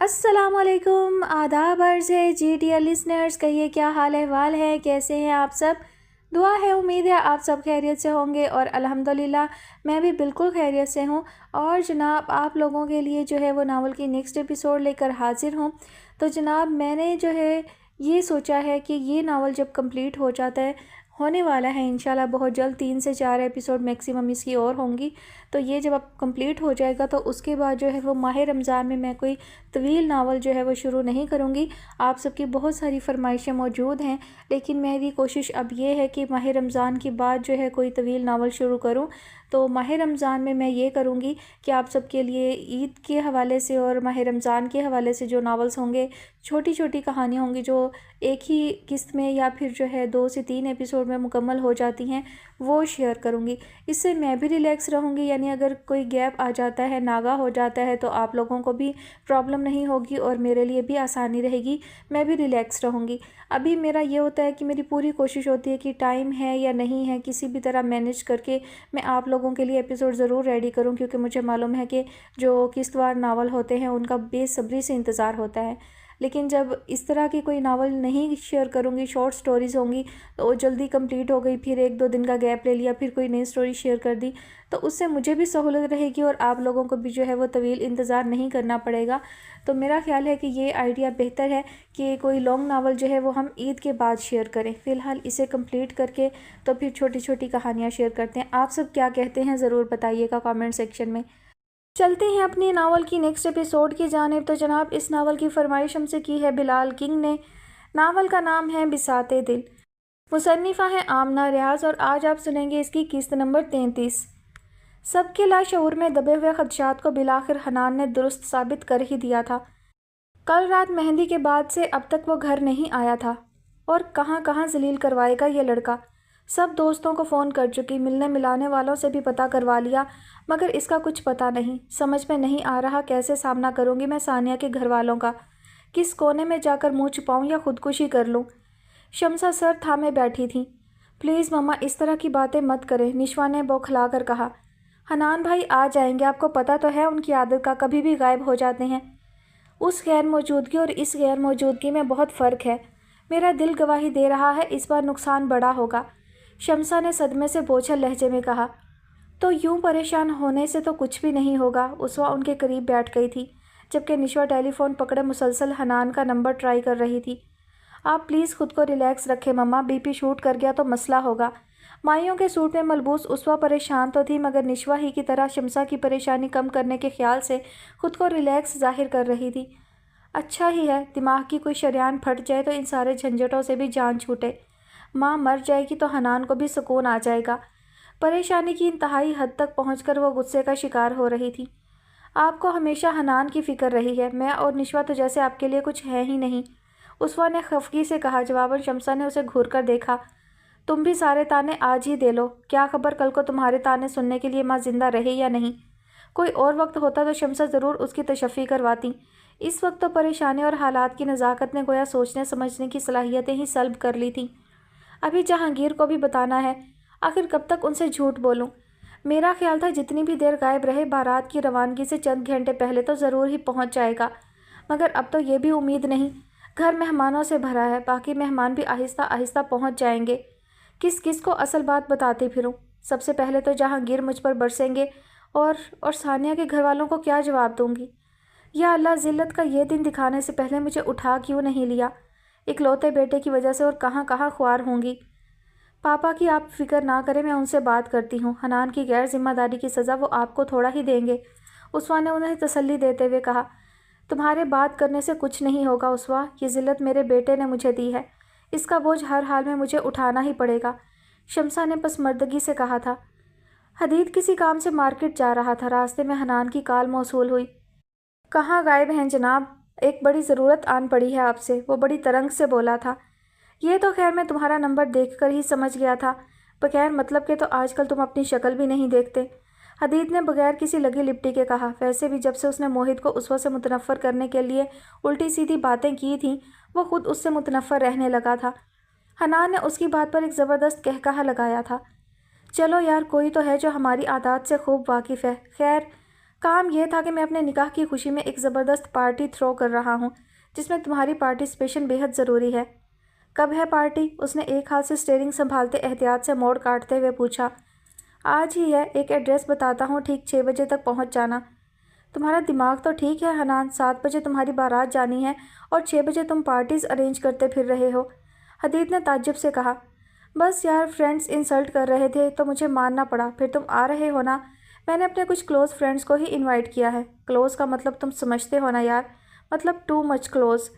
السلام علیکم، آداب عرض ہے جی ڈیئر لسنرز، کہیے کیا حال احوال ہے، کیسے ہیں آپ سب؟ دعا ہے، امید ہے آپ سب خیریت سے ہوں گے اور الحمدللہ میں بھی بالکل خیریت سے ہوں۔ اور جناب آپ لوگوں کے لیے جو ہے وہ ناول کی نیکسٹ ایپیسوڈ لے کر حاضر ہوں۔ تو جناب میں نے جو ہے یہ سوچا ہے کہ یہ ناول جب کمپلیٹ ہو جاتا ہے، ہونے والا ہے انشاءاللہ بہت جلد، 3 سے 4 ایپیسوڈ میکسیمم اس کی اور ہوں گی، تو یہ جب اب کمپلیٹ ہو جائے گا تو اس کے بعد جو ہے وہ ماہ رمضان میں کوئی طویل ناول جو ہے وہ شروع نہیں کروں گی۔ آپ سب کی بہت ساری فرمائشیں موجود ہیں، لیکن میری کوشش اب یہ ہے کہ ماہ رمضان کے بعد جو ہے کوئی طویل ناول شروع کروں۔ تو ماہ رمضان میں یہ کروں گی کہ آپ سب کے لیے عید کے حوالے سے اور ماہ رمضان کے حوالے سے جو ناولز ہوں گے، چھوٹی چھوٹی کہانیاں ہوں گی جو ایک ہی قسط میں یا پھر جو ہے 2 سے 3 ایپیسوڈ میں مکمل ہو جاتی ہیں، وہ شیئر کروں گی۔ اس سے میں بھی ریلیکس رہوں گی، یعنی اگر کوئی گیپ آ جاتا ہے، ناغہ ہو جاتا ہے، تو آپ لوگوں کو بھی پرابلم نہیں ہوگی اور میرے لیے بھی آسانی رہے گی، میں بھی ریلیکس رہوں گی۔ ابھی میرا یہ ہوتا ہے کہ میری پوری کوشش ہوتی ہے کہ ٹائم ہے یا نہیں ہے، کسی بھی طرح مینیج کر کے میں آپ لوگوں کے لیے ایپیسوڈ ضرور ریڈی کروں، کیونکہ مجھے معلوم ہے کہ جو قسط وار ناول ہوتے ہیں ان کا بے صبری سے انتظار ہوتا ہے۔ لیکن جب اس طرح کی کوئی ناول نہیں شیئر کروں گی، شارٹ سٹوریز ہوں گی تو وہ جلدی کمپلیٹ ہو گئی، پھر 1-2 دن کا گیپ لے لیا، پھر کوئی نئی سٹوری شیئر کر دی، تو اس سے مجھے بھی سہولت رہے گی اور آپ لوگوں کو بھی جو ہے وہ طویل انتظار نہیں کرنا پڑے گا۔ تو میرا خیال ہے کہ یہ آئیڈیا بہتر ہے کہ کوئی لانگ ناول جو ہے وہ ہم عید کے بعد شیئر کریں۔ فی الحال اسے کمپلیٹ کر کے تو پھر چھوٹی چھوٹی کہانیاں شیئر کرتے ہیں۔ آپ سب کیا کہتے ہیں ضرور بتائیے گا کامنٹ سیکشن میں۔ چلتے ہیں اپنی ناول کی نیکسٹ ایپیسوڈ کی جانب۔ تو جناب اس ناول کی فرمائش ہم سے کی ہے بلال کنگ نے۔ ناول کا نام ہے بساط دل، مصنفہ ہیں آمنہ ریاض، اور آج آپ سنیں گے اس کی قسط نمبر 33۔ سب کے لاشعور میں دبے ہوئے خدشات کو بالآخر حنان نے درست ثابت کر ہی دیا تھا۔ کل رات مہندی کے بعد سے اب تک وہ گھر نہیں آیا تھا، اور کہاں کہاں ذلیل کروائے گا یہ لڑکا۔ سب دوستوں کو فون کر چکی، ملنے ملانے والوں سے بھی پتہ کروا لیا، مگر اس کا کچھ پتہ نہیں۔ سمجھ میں نہیں آ رہا کیسے سامنا کروں گی میں ثانیہ کے گھر والوں کا، کس کونے میں جا کر منہ چھپاؤں یا خودکشی کر لوں۔ شمسہ سر تھامے بیٹھی تھیں۔ پلیز مما اس طرح کی باتیں مت کریں، نشوا نے بوکھلا کر کہا۔ حنان بھائی آ جائیں گے، آپ کو پتہ تو ہے ان کی عادت کا، کبھی بھی غائب ہو جاتے ہیں۔ اس غیر موجودگی اور اس غیر موجودگی میں بہت فرق ہے، میرا دل گواہی دے رہا ہے اس بار نقصان بڑا ہوگا، شمسہ نے صدمے سے بوجھل لہجے میں کہا۔ تو یوں پریشان ہونے سے تو کچھ بھی نہیں ہوگا، اسوا ان کے قریب بیٹھ گئی تھی، جبکہ نشوا ٹیلی فون پکڑے مسلسل حنان کا نمبر ٹرائی کر رہی تھی۔ آپ پلیز خود کو ریلیکس رکھیں مما، بی پی شوٹ کر گیا تو مسئلہ ہوگا۔ مائیوں کے سوٹ میں ملبوس اسوا پریشان تو تھی، مگر نشوا ہی کی طرح شمسہ کی پریشانی کم کرنے کے خیال سے خود کو ریلیکس ظاہر کر رہی تھی۔ اچھا ہی ہے، دماغ کی کوئی شریان پھٹ جائے تو ان سارے جھنجھٹوں سے بھی جان چھوٹے۔ ماں مر جائے گی تو حنان کو بھی سکون آ جائے گا۔ پریشانی کی انتہائی حد تک پہنچ کر وہ غصے کا شکار ہو رہی تھی۔ آپ کو ہمیشہ حنان کی فکر رہی ہے، میں اور نشوا تو جیسے آپ کے لیے کچھ ہے ہی نہیں، اسوا نے خفگی سے کہا۔ جواباً شمسہ نے اسے گھور کر دیکھا۔ تم بھی سارے تانے آج ہی دے لو، کیا خبر کل کو تمہارے تانے سننے کے لیے ماں زندہ رہے یا نہیں۔ کوئی اور وقت ہوتا تو شمسہ ضرور اس کی تشفی کرواتی، اس وقت تو پریشانی اور حالات کی نزاکت نے گویا سوچنے سمجھنے کی صلاحیتیں ہی سلب کر لی تھیں۔ ابھی جہانگیر کو بھی بتانا ہے، آخر کب تک ان سے جھوٹ بولوں۔ میرا خیال تھا جتنی بھی دیر غائب رہے، بارات کی روانگی سے چند گھنٹے پہلے تو ضرور ہی پہنچ جائے گا، مگر اب تو یہ بھی امید نہیں۔ گھر مہمانوں سے بھرا ہے، باقی مہمان بھی آہستہ آہستہ پہنچ جائیں گے، کس کس کو اصل بات بتاتے پھروں۔ سب سے پہلے تو جہانگیر مجھ پر برسیں گے، اور ثانیہ کے گھر والوں کو کیا جواب دوں گی۔ یا اللہ، ذلت کا یہ دن دکھانے سے پہلے مجھے اٹھا کیوں نہیں لیا، اکلوتے بیٹے کی وجہ سے، اور کہاں کہاں خوار ہوں گی۔ پاپا کی آپ فکر نہ کریں، میں ان سے بات کرتی ہوں، حنان کی غیر ذمہ داری کی سزا وہ آپ کو تھوڑا ہی دیں گے، اسوا نے انہیں تسلی دیتے ہوئے کہا۔ تمہارے بات کرنے سے کچھ نہیں ہوگا اسوا، یہ ذلت میرے بیٹے نے مجھے دی ہے، اس کا بوجھ ہر حال میں مجھے اٹھانا ہی پڑے گا، شمسہ نے پسمردگی سے کہا تھا۔ حدید کسی کام سے مارکیٹ جا رہا تھا، راستے میں حنان کی کال موصول ہوئی۔ کہاں غائب ہیں جناب، ایک بڑی ضرورت آن پڑی ہے آپ سے، وہ بڑی ترنگ سے بولا تھا۔ یہ تو خیر میں تمہارا نمبر دیکھ کر ہی سمجھ گیا تھا، بغیر مطلب کے تو آج کل تم اپنی شکل بھی نہیں دیکھتے، حدید نے بغیر کسی لگی لپٹی کے کہا۔ ویسے بھی جب سے اس نے موہت کو اسوا سے متنفر کرنے کے لیے الٹی سیدھی باتیں کی تھیں، وہ خود اس سے متنفر رہنے لگا تھا۔ حنان نے اس کی بات پر ایک زبردست قہقہہ لگایا تھا۔ چلو یار، کوئی تو ہے جو ہماری عادات سے خوب واقف ہے، خیر کام یہ تھا کہ میں اپنے نکاح کی خوشی میں ایک زبردست پارٹی تھرو کر رہا ہوں جس میں تمہاری پارٹیسپیشن بہت ضروری ہے۔ کب ہے پارٹی؟ اس نے ایک ہاتھ سے اسٹیئرنگ سنبھالتے احتیاط سے موڑ کاٹتے ہوئے پوچھا۔ آج ہی ہے، ایک ایڈریس بتاتا ہوں، ٹھیک 6 بجے تک پہنچ جانا۔ تمہارا دماغ تو ٹھیک ہے حنان، 7 بجے تمہاری بارات جانی ہے اور 6 بجے تم پارٹیز ارینج کرتے پھر رہے ہو۔ حدید نے تعجب سے کہا۔ بس یار، فرینڈز انسلٹ کر رہے تھے تو مجھے ماننا پڑا۔ پھر تم آ رہے ہو نا؟ میں نے اپنے کچھ کلوز فرینڈز کو ہی انوائٹ کیا ہے۔ کلوز کا مطلب تم سمجھتے ہو نا یار، مطلب ٹو مچ کلوز۔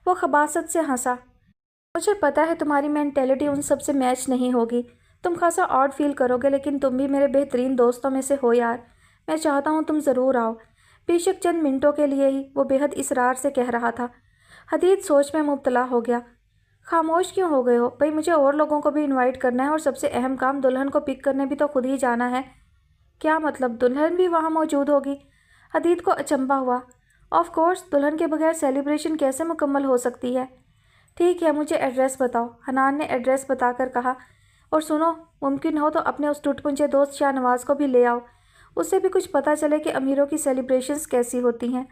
وہ خباثت سے ہنسا۔ مجھے پتا ہے تمہاری مینٹیلٹی ان سب سے میچ نہیں ہوگی، تم خاصا آڈ فیل کرو گے، لیکن تم بھی میرے بہترین دوستوں میں سے ہو یار۔ میں چاہتا ہوں تم ضرور آؤ، بے شک چند منٹوں کے لیے ہی، وہ بے حد اصرار سے کہہ رہا تھا۔ حدید سوچ میں مبتلا ہو گیا۔ خاموش کیوں ہو گئے ہو؟ بھئی مجھے اور لوگوں کو بھی انوائٹ کرنا ہے اور سب سے اہم کام دلہن کو پک کرنے بھی تو خود ہی جانا ہے۔ کیا مطلب دلہن بھی وہاں موجود ہوگی؟ حدید کو اچنبھا ہوا۔ آف کورس، دلہن کے بغیر سیلیبریشن کیسے مکمل ہو سکتی ہے؟ ٹھیک ہے، مجھے ایڈریس بتاؤ، حنان نے ایڈریس بتا کر کہا۔ اور سنو، ممکن ہو تو اپنے اس ٹوٹ پنجے دوست شاہ نواز کو بھی لے آؤ، اس سے بھی کچھ پتہ چلے کہ امیروں کی سیلیبریشنز کیسی ہوتی ہیں۔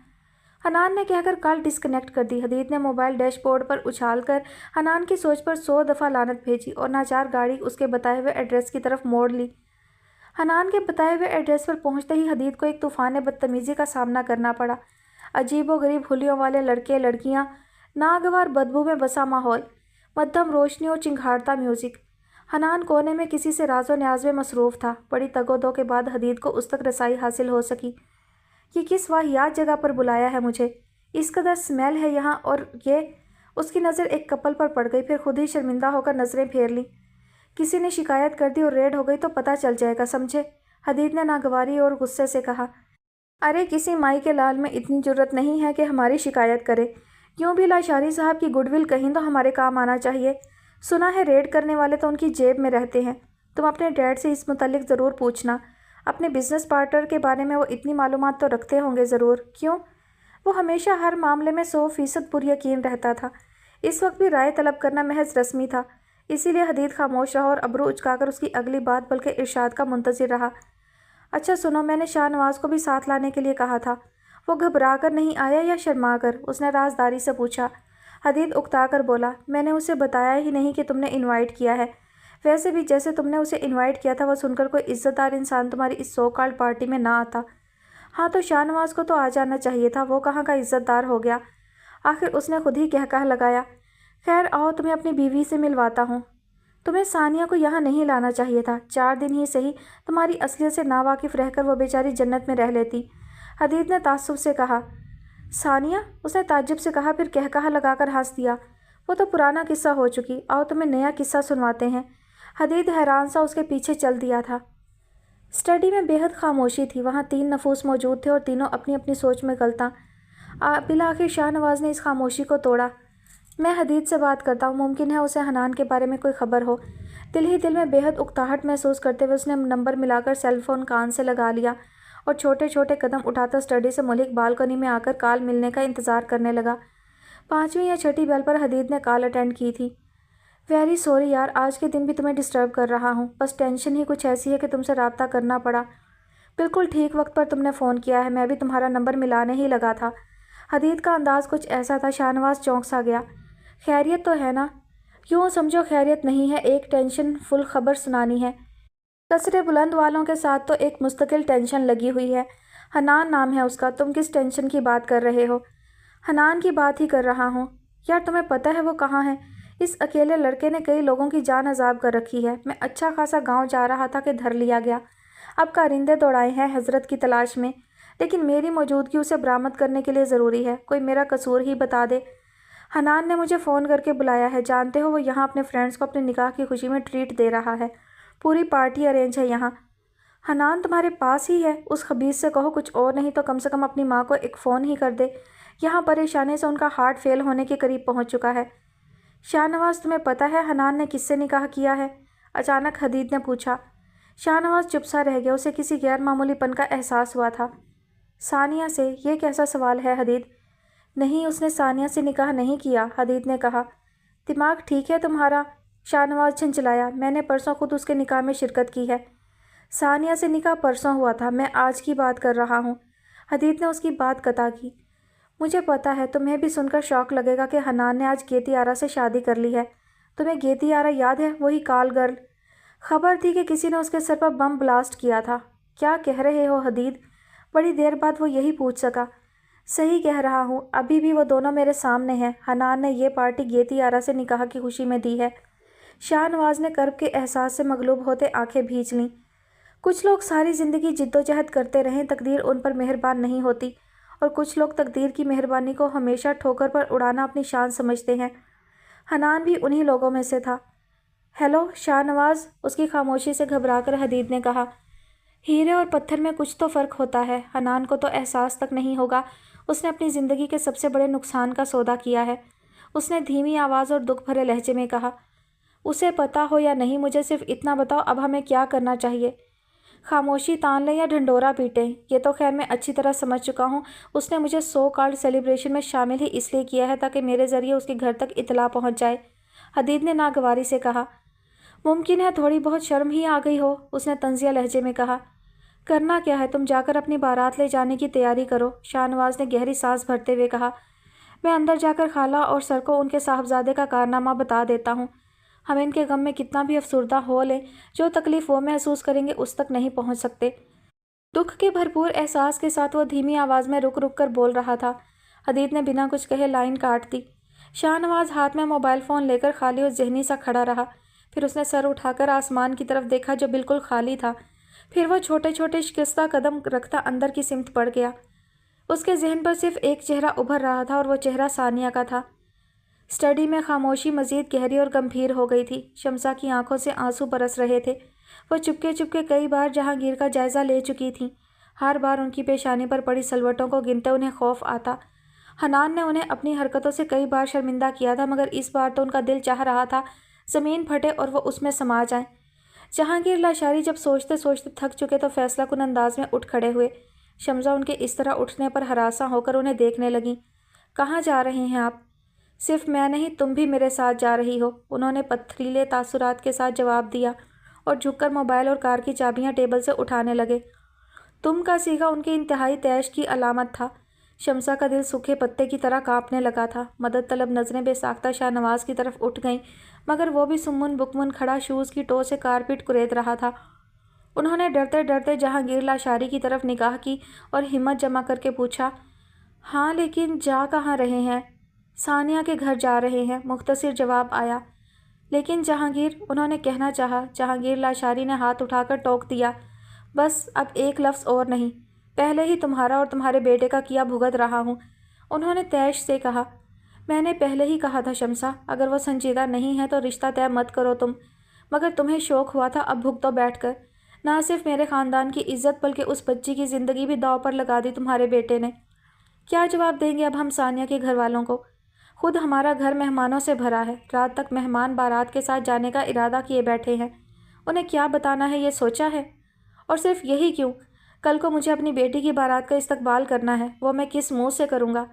حنان نے کہہ کر کال ڈسکنیکٹ کر دی۔ حدید نے موبائل ڈیش بورڈ پر اچھال کر حنان کی سوچ پر 100 دفعہ لعنت بھیجی اور ناچار گاڑی اس کے بتائے ہوئے ایڈریس کی طرف موڑ لی۔ حنان کے بتائے ہوئے ایڈریس پر پہنچتے ہی حدید کو ایک طوفان بدتمیزی کا سامنا کرنا پڑا۔ عجیب و غریب حلیوں والے لڑکے لڑکیاں، ناگوار بدبو میں بسا ماحول، مدھم روشنی اور چنگھاڑتا میوزک۔ حنان کونے میں کسی سے راز و نیاز میں مصروف تھا۔ بڑی تگ و دو کے بعد حدید کو اس تک رسائی حاصل ہو سکی۔ یہ کس واہیات جگہ پر بلایا ہے مجھے؟ اس قدر اسمیل ہے یہاں، اور یہ… اس کی نظر ایک کپل پر پڑ گئی، پھر خود ہی شرمندہ ہو کر نظریں پھیر لیں۔ کسی نے شکایت کر دی اور ریڈ ہو گئی تو پتہ چل جائے گا، سمجھے؟ حدید نے ناگواری اور غصے سے کہا۔ ارے کسی مائی کے لال میں اتنی جرت نہیں ہے کہ ہماری شکایت کرے۔ یوں بھی لاشاری صاحب کی گڈ ول کہیں تو ہمارے کام آنا چاہیے۔ سنا ہے ریڈ کرنے والے تو ان کی جیب میں رہتے ہیں۔ تم اپنے ڈیڈ سے اس متعلق ضرور پوچھنا، اپنے بزنس پارٹنر کے بارے میں وہ اتنی معلومات تو رکھتے ہوں گے ضرور۔ کیوں؟ وہ ہمیشہ ہر معاملے میں 100% پر یقین رہتا تھا۔ اس وقت بھی رائے طلب کرنا محض رسمی تھا، اسی لیے حدید خاموش رہا اور ابرو اچکا کر اس کی اگلی بات بلکہ ارشاد کا منتظر رہا۔ اچھا سنو، میں نے شاہ نواز کو بھی ساتھ لانے کے لیے کہا تھا، وہ گھبرا کر نہیں آیا یا شرما کر؟ اس نے رازداری سے پوچھا۔ حدید اکتا کر بولا، میں نے اسے بتایا ہی نہیں کہ تم نے انوائٹ کیا ہے۔ ویسے بھی جیسے تم نے اسے انوائٹ کیا تھا وہ سن کر کوئی عزت دار انسان تمہاری اس سو کالڈ پارٹی میں نہ آتا۔ ہاں تو شاہ نواز کو تو آ جانا چاہیے تھا، وہ کہاں کا عزت دار ہو گیا؟ آخر اس نے خود ہی کہہ لگایا۔ خیر آؤ، تمہیں اپنی بیوی سے ملواتا ہوں۔ تمہیں ثانیہ کو یہاں نہیں لانا چاہیے تھا، 4 دن ہی صحیح تمہاری اصلیت سے ناواقف رہ کر وہ بیچاری جنت میں رہ لیتی۔ حدید نے تعصب سے کہا۔ ثانیہ؟ اس نے تعجب سے کہا، پھر کہا لگا کر ہنس دیا۔ وہ تو پرانا قصہ ہو چکی، آؤ تمہیں نیا قصہ سنواتے ہیں۔ حدید حیران سا اس کے پیچھے چل دیا تھا۔ اسٹڈی میں بے حد خاموشی تھی، وہاں 3 نفوس موجود تھے اور تینوں اپنی اپنی سوچ میں غلطاں۔ بالآخر شاہ نواز نے اس خاموشی کو توڑا۔ میں حدید سے بات کرتا ہوں، ممکن ہے اسے حنان کے بارے میں کوئی خبر ہو۔ دل ہی دل میں بے حد اکتاہٹ محسوس کرتے ہوئے اس نے نمبر ملا کر سیل فون کان سے لگا لیا اور چھوٹے چھوٹے قدم اٹھاتا اسٹڈی سے ملک بالکنی میں آ کر کال ملنے کا انتظار کرنے لگا۔ 5ویں یا 6ٹھی بیل پر حدید نے کال اٹینڈ کی تھی۔ ویری سوری یار، آج کے دن بھی تمہیں ڈسٹرب کر رہا ہوں، بس ٹینشن ہی کچھ ایسی ہے کہ تم سے رابطہ کرنا پڑا۔ بالکل ٹھیک وقت پر تم نے فون کیا ہے، میں بھی تمہارا نمبر ملانے ہی لگا تھا۔ حدید کا انداز کچھ ایسا تھا، شاہ نواز چونک سا گیا۔ خیریت تو ہے نا؟ یوں سمجھو خیریت نہیں ہے، ایک ٹینشن فل خبر سنانی ہے۔ کثرے بلند والوں کے ساتھ تو ایک مستقل ٹینشن لگی ہوئی ہے۔ حنان نام ہے اس کا، تم کس ٹینشن کی بات کر رہے ہو؟ حنان کی بات ہی کر رہا ہوں۔ یار تمہیں پتہ ہے وہ کہاں ہے؟ اس اکیلے لڑکے نے کئی لوگوں کی جان عذاب کر رکھی ہے۔ میں اچھا خاصا گاؤں جا رہا تھا کہ دھر لیا گیا۔ اب کارندے دوڑائے ہیں حضرت کی تلاش میں، لیکن میری موجودگی اسے برآمد کرنے کے لیے ضروری ہے، کوئی میرا قصور ہی بتا دے۔ حنان نے مجھے فون کر کے بلایا ہے، جانتے ہو وہ یہاں اپنے فرینڈز کو اپنے نکاح کی خوشی میں ٹریٹ دے رہا ہے، پوری پارٹی ارینج ہے یہاں۔ حنان تمہارے پاس ہی ہے؟ اس خبیث سے کہو کچھ اور نہیں تو کم سے کم اپنی ماں کو ایک فون ہی کر دے، یہاں پریشانی سے ان کا ہارٹ فیل ہونے کے قریب پہنچ چکا ہے۔ شاہ نواز تمہیں پتہ ہے حنان نے کس سے نکاح کیا ہے؟ اچانک حدید نے پوچھا۔ شاہ نواز چپ سا رہ گیا، اسے کسی غیر معمولی پن کا احساس ہوا تھا۔ ثانیہ سے؟ یہ کیسا سوال ہے حدید؟ نہیں، اس نے ثانیہ سے نکاح نہیں کیا، حدید نے کہا۔ دماغ ٹھیک ہے تمہارا؟ شاہ نواز جھنجھلایا۔ میں نے پرسوں خود اس کے نکاح میں شرکت کی ہے۔ ثانیہ سے نکاح پرسوں ہوا تھا، میں آج کی بات کر رہا ہوں۔ حدید نے اس کی بات قطع کی۔ مجھے پتا ہے تمہیں بھی سن کر شوق لگے گا کہ حنان نے آج گیتی آرا سے شادی کر لی ہے۔ تمہیں گیتی آرا یاد ہے؟ وہی کال گرل؟ خبر تھی کہ کسی نے اس کے سر پر بم بلاسٹ کیا تھا۔ کیا کہہ رہے ہو حدید؟ بڑی دیر بعد وہ یہی پوچھ سکا۔ صحیح کہہ رہا ہوں، ابھی بھی وہ دونوں میرے سامنے ہیں۔ حنان نے یہ پارٹی گیتی آرا سے نکاح کی خوشی میں دی ہے۔ شاہ نواز نے کرب کے احساس سے مغلوب ہوتے آنکھیں بھینچ لیں۔ کچھ لوگ ساری زندگی جد و جہد کرتے رہیں، تقدیر ان پر مہربان نہیں ہوتی، اور کچھ لوگ تقدیر کی مہربانی کو ہمیشہ ٹھوکر پر اڑانا اپنی شان سمجھتے ہیں۔ حنان بھی انہی لوگوں میں سے تھا۔ ہیلو شاہ نواز، اس کی خاموشی سے گھبرا کر حدید نے کہا۔ ہیرے اور پتھر میں کچھ تو فرق ہوتا ہے، حنان کو تو احساس تک نہیں ہوگا۔ اس نے اپنی زندگی کے سب سے بڑے نقصان کا سودا کیا ہے۔ اس نے دھیمی آواز اور دکھ بھرے لہجے میں کہا۔ اسے پتا ہو یا نہیں، مجھے صرف اتنا بتاؤ، اب ہمیں کیا کرنا چاہیے؟ خاموشی تان لیں یا ڈھنڈورا پیٹیں؟ یہ تو خیر میں اچھی طرح سمجھ چکا ہوں، اس نے مجھے سو کالڈ سیلیبریشن میں شامل ہی اس لیے کیا ہے تاکہ میرے ذریعے اس کے گھر تک اطلاع پہنچ جائے، حدید نے ناگواری سے کہا۔ ممکن ہے تھوڑی بہت شرم ہی آ گئی ہو، اس نے طنزیہ لہجے میں کہا۔ کرنا کیا ہے، تم جا کر اپنی بارات لے جانے کی تیاری کرو، شاہ نواز نے گہری سانس بھرتے ہوئے کہا۔ میں اندر جا کر خالہ اور سر کو ان کے صاحبزادے کا کارنامہ بتا دیتا ہوں۔ ہم ان کے غم میں کتنا بھی افسردہ ہو لیں، جو تکلیف وہ محسوس کریں گے اس تک نہیں پہنچ سکتے۔ دکھ کے بھرپور احساس کے ساتھ وہ دھیمی آواز میں رک رک کر بول رہا تھا۔ حدید نے بنا کچھ کہے لائن کاٹ دی۔ شاہ نواز ہاتھ میں موبائل فون لے کر خالی اور ذہنی سا کھڑا رہا، پھر اس نے سر اٹھا کر آسمان کی طرف دیکھا جو بالکل خالی تھا، پھر وہ چھوٹے چھوٹے شکستہ قدم رکھتا اندر کی سمت بڑھ گیا۔ اس کے ذہن پر صرف ایک چہرہ ابھر رہا تھا اور وہ چہرہ ثانیہ کا تھا۔ اسٹڈی میں خاموشی مزید گہری اور گمبھیر ہو گئی تھی، شمسا کی آنکھوں سے آنسو برس رہے تھے۔ وہ چپکے چپکے کئی بار جہانگیر کا جائزہ لے چکی تھیں، ہر بار ان کی پیشانی پر پڑی سلوٹوں کو گنتے انہیں خوف آتا۔ حنان نے انہیں اپنی حرکتوں سے کئی بار شرمندہ کیا تھا، مگر اس بار تو ان کا دل چاہ رہا تھا زمین پھٹے اور وہ اس میں سما جائیں۔ جہانگیر لاشاری جب سوچتے سوچتے تھک چکے تو فیصلہ کن انداز میں اٹھ کھڑے ہوئے۔ شمسا ان کے اس طرح اٹھنے پر ہراساں ہو کر انہیں دیکھنے لگیں۔ کہاں جا رہے ہیں آپ؟ صرف میں نہیں، تم بھی میرے ساتھ جا رہی ہو، انہوں نے پتھریلے تاثرات کے ساتھ جواب دیا اور جھک کر موبائل اور کار کی چابیاں ٹیبل سے اٹھانے لگے۔ تم کا صیغہ ان کے انتہائی طیش کی علامت تھا۔ شمسا کا دل سوکھے پتے کی طرح کانپنے لگا تھا۔ مدد طلب نظریں بے ساختہ شاہ نواز کی طرف اٹھ گئیں، مگر وہ بھی سمن بکمن کھڑا شوز کی ٹو سے کارپیٹ کرید رہا تھا۔ انہوں نے ڈرتے ڈرتے جہانگیر لاشاری کی طرف نگاہ کی اور ہمت جمع کر کے پوچھا، ہاں لیکن جا کہاں رہے ہیں؟ ثانیہ کے گھر جا رہے ہیں، مختصر جواب آیا۔ لیکن جہانگیر، انہوں نے کہنا چاہا۔ جہانگیر لاشاری نے ہاتھ اٹھا کر ٹوک دیا، بس اب ایک لفظ اور نہیں، پہلے ہی تمہارا اور تمہارے بیٹے کا کیا بھگت رہا ہوں، انہوں نے طیش سے کہا۔ میں نے پہلے ہی کہا تھا شمسا، اگر وہ سنجیدہ نہیں ہے تو رشتہ طے مت کرو تم، مگر تمہیں شوق ہوا تھا، اب بھگتو بیٹھ کر۔ نہ صرف میرے خاندان کی عزت بلکہ اس بچی کی زندگی بھی داؤ پر لگا دی تمہارے بیٹے نے۔ کیا جواب دیں گے اب ہم ثانیہ کے گھر والوں کو؟ خود ہمارا گھر مہمانوں سے بھرا ہے، رات تک مہمان بارات کے ساتھ جانے کا ارادہ کیے بیٹھے ہیں، انہیں کیا بتانا ہے یہ سوچا ہے؟ اور صرف یہی کیوں، کل کو مجھے اپنی بیٹی کی بارات کا استقبال کرنا ہے، وہ میں کس منہ سے کروں گا؟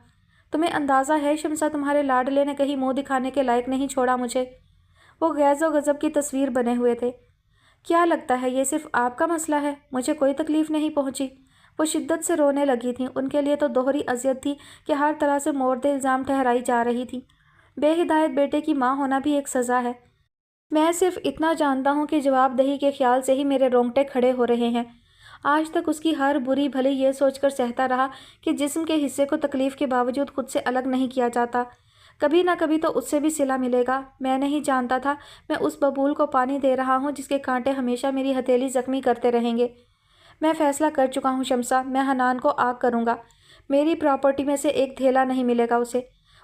تمہیں اندازہ ہے شمسا، تمہارے لاڈلے نے کہیں منہ دکھانے کے لائق نہیں چھوڑا مجھے۔ وہ غیظ و غضب کی تصویر بنے ہوئے تھے۔ کیا لگتا ہے یہ صرف آپ کا مسئلہ ہے؟ مجھے کوئی تکلیف نہیں پہنچی۔ وہ شدت سے رونے لگی تھیں، ان کے لیے تو دوہری اذیت تھی کہ ہر طرح سے مورد الزام ٹھہرائی جا رہی تھی۔ بے ہدایت بیٹے کی ماں ہونا بھی ایک سزا ہے۔ میں صرف اتنا جانتا ہوں کہ جواب دہی کے خیال سے ہی میرے رونگٹے کھڑے ہو رہے ہیں۔ آج تک اس کی ہر بری بھلی یہ سوچ کر سہتا رہا کہ جسم کے حصے کو تکلیف کے باوجود خود سے الگ نہیں کیا جاتا، کبھی نہ کبھی تو اس سے بھی صلہ ملے گا۔ میں نہیں جانتا تھا میں اس ببول کو پانی دے رہا ہوں جس کے کانٹے ہمیشہ میری ہتھیلی زخمی کرتے رہیں گے۔ میں فیصلہ کر چکا ہوں شمسا، میں حنان کو آگ کروں گا، میری پراپرٹی میں سے ایک دھیلا نہیں ملے گا اسے۔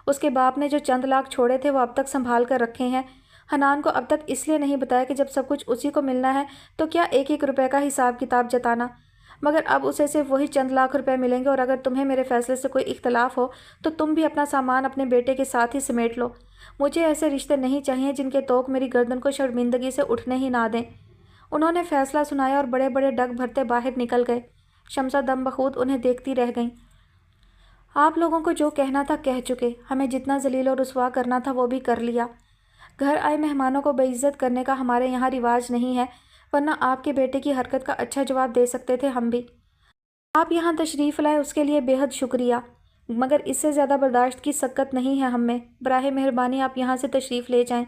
اس کے باپ نے جو چند لاکھ چھوڑے تھے وہ اب تک سنبھال کر رکھے ہیں۔ حنان کو اب تک اس لیے نہیں بتایا کہ جب سب کچھ اسی کو ملنا ہے تو کیا ایک ایک روپے کا حساب کتاب جتانا، مگر اب اسے صرف وہی چند لاکھ روپے ملیں گے، اور اگر تمہیں میرے فیصلے سے کوئی اختلاف ہو تو تم بھی اپنا سامان اپنے بیٹے کے ساتھ ہی سمیٹ لو۔ مجھے ایسے رشتے نہیں چاہیے جن کے توق میری گردن کو شرمندگی سے اٹھنے ہی نہ دیں۔ انہوں نے فیصلہ سنایا اور بڑے بڑے ڈگ بھرتے باہر نکل گئے۔ شمسا دم بخود انہیں دیکھتی رہ گئیں۔ آپ لوگوں کو جو کہنا تھا کہہ چکے، ہمیں جتنا ذلیل و رسوا کرنا تھا وہ بھی کر لیا۔ گھر آئے مہمانوں کو بے عزت کرنے کا ہمارے یہاں رواج نہیں ہے، ورنہ آپ کے بیٹے کی حرکت کا اچھا جواب دے سکتے تھے ہم بھی۔ آپ یہاں تشریف لائے اس کے لیے بے حد شکریہ، مگر اس سے زیادہ برداشت کی سکت نہیں ہے ہم میں۔ براہ مہربانی آپ یہاں سے تشریف لے جائیں۔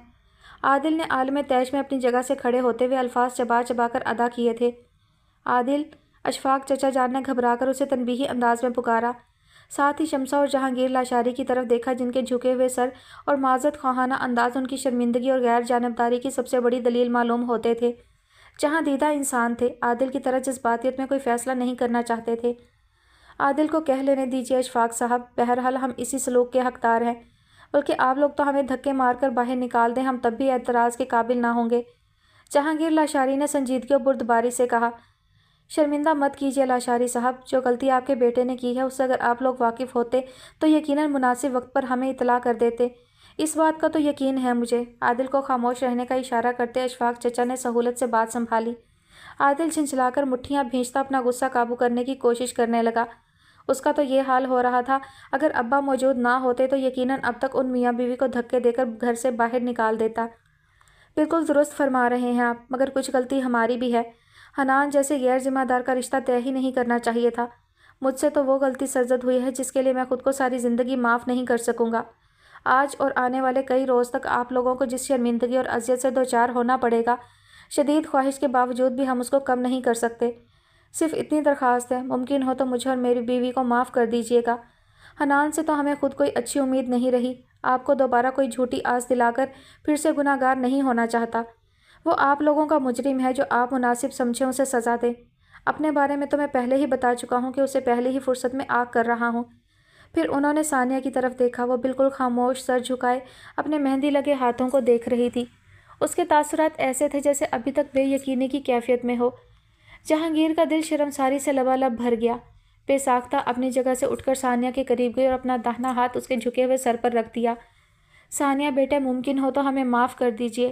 عادل نے عالم تیش میں اپنی جگہ سے کھڑے ہوتے ہوئے الفاظ چبا چبا کر ادا کیے تھے۔ عادل! اشفاق چچا جان نے گھبرا کر اسے تنبیہی انداز میں پکارا۔ ساتھ ہی شمسہ اور جہانگیر لاشاری کی طرف دیکھا، جن کے جھکے ہوئے سر اور معذرت خواہانہ انداز ان کی شرمندگی اور غیر جانبداری کی سب سے بڑی دلیل معلوم ہوتے تھے۔ جہاں دیدہ انسان تھے، عادل کی طرح جذباتیت میں کوئی فیصلہ نہیں کرنا چاہتے تھے۔ عادل کو کہہ لینے دیجیے اشفاق صاحب، بہرحال ہم اسی سلوک کے حقدار ہیں، بلکہ آپ لوگ تو ہمیں دھکے مار کر باہر نکال دیں، ہم تب بھی اعتراض کے قابل نہ ہوں گے۔ جہانگیر لاشاری نے سنجیدگی اور بردباری سے کہا۔ شرمندہ مت کیجیے لاشاری صاحب، جو غلطی آپ کے بیٹے نے کی ہے اس سے اگر آپ لوگ واقف ہوتے تو یقیناً مناسب وقت پر ہمیں اطلاع کر دیتے، اس بات کا تو یقین ہے مجھے۔ عادل کو خاموش رہنے کا اشارہ کرتے اشفاق چچا نے سہولت سے بات سنبھالی۔ عادل جھنجھلا کر مٹھیاں بھینچتا اپنا غصہ قابو کرنے کی کوشش کرنے لگا۔ اس کا تو یہ حال ہو رہا تھا، اگر ابا موجود نہ ہوتے تو یقیناً اب تک ان میاں بیوی کو دھکے دے کر گھر سے باہر نکال دیتا۔ بالکل درست فرما رہے ہیں آپ، مگر کچھ غلطی ہماری بھی ہے۔ حنان جیسے غیر ذمہ دار کا رشتہ طے ہی نہیں کرنا چاہیے تھا۔ مجھ سے تو وہ غلطی سرزد ہوئی ہے جس کے لیے میں خود کو ساری زندگی معاف نہیں کر سکوں گا۔ آج اور آنے والے کئی روز تک آپ لوگوں کو جس شرمندگی اور اذیت سے دوچار ہونا پڑے گا، شدید خواہش کے باوجود بھی ہم اس کو کم نہیں کر سکتے۔ صرف اتنی درخواست ہے، ممکن ہو تو مجھے اور میری بیوی کو معاف کر دیجیے گا۔ حنان سے تو ہمیں خود کوئی اچھی امید نہیں رہی، آپ کو دوبارہ کوئی جھوٹی آس دلا کر پھر سے گناہ گار نہیں ہونا چاہتا۔ وہ آپ لوگوں کا مجرم ہے، جو آپ مناسب سمجھیں اسے سزا دیں۔ اپنے بارے میں تو میں پہلے ہی بتا چکا ہوں کہ اسے پہلے ہی فرصت میں آگ کر رہا ہوں۔ پھر انہوں نے ثانیہ کی طرف دیکھا، وہ بالکل خاموش سر جھکائے اپنے مہندی لگے ہاتھوں کو دیکھ رہی تھی۔ اس کے تاثرات ایسے تھے جیسے ابھی تک بے یقینی کی کیفیت میں ہو۔ جہانگیر کا دل شرمساری سے لبالب بھر گیا۔ بے ساختہ اپنی جگہ سے اٹھ کر ثانیہ کے قریب گئی اور اپنا داہنا ہاتھ اس کے جھکے ہوئے سر پر رکھ دیا۔ ثانیہ بیٹے، ممکن ہو تو ہمیں معاف کر دیجیے۔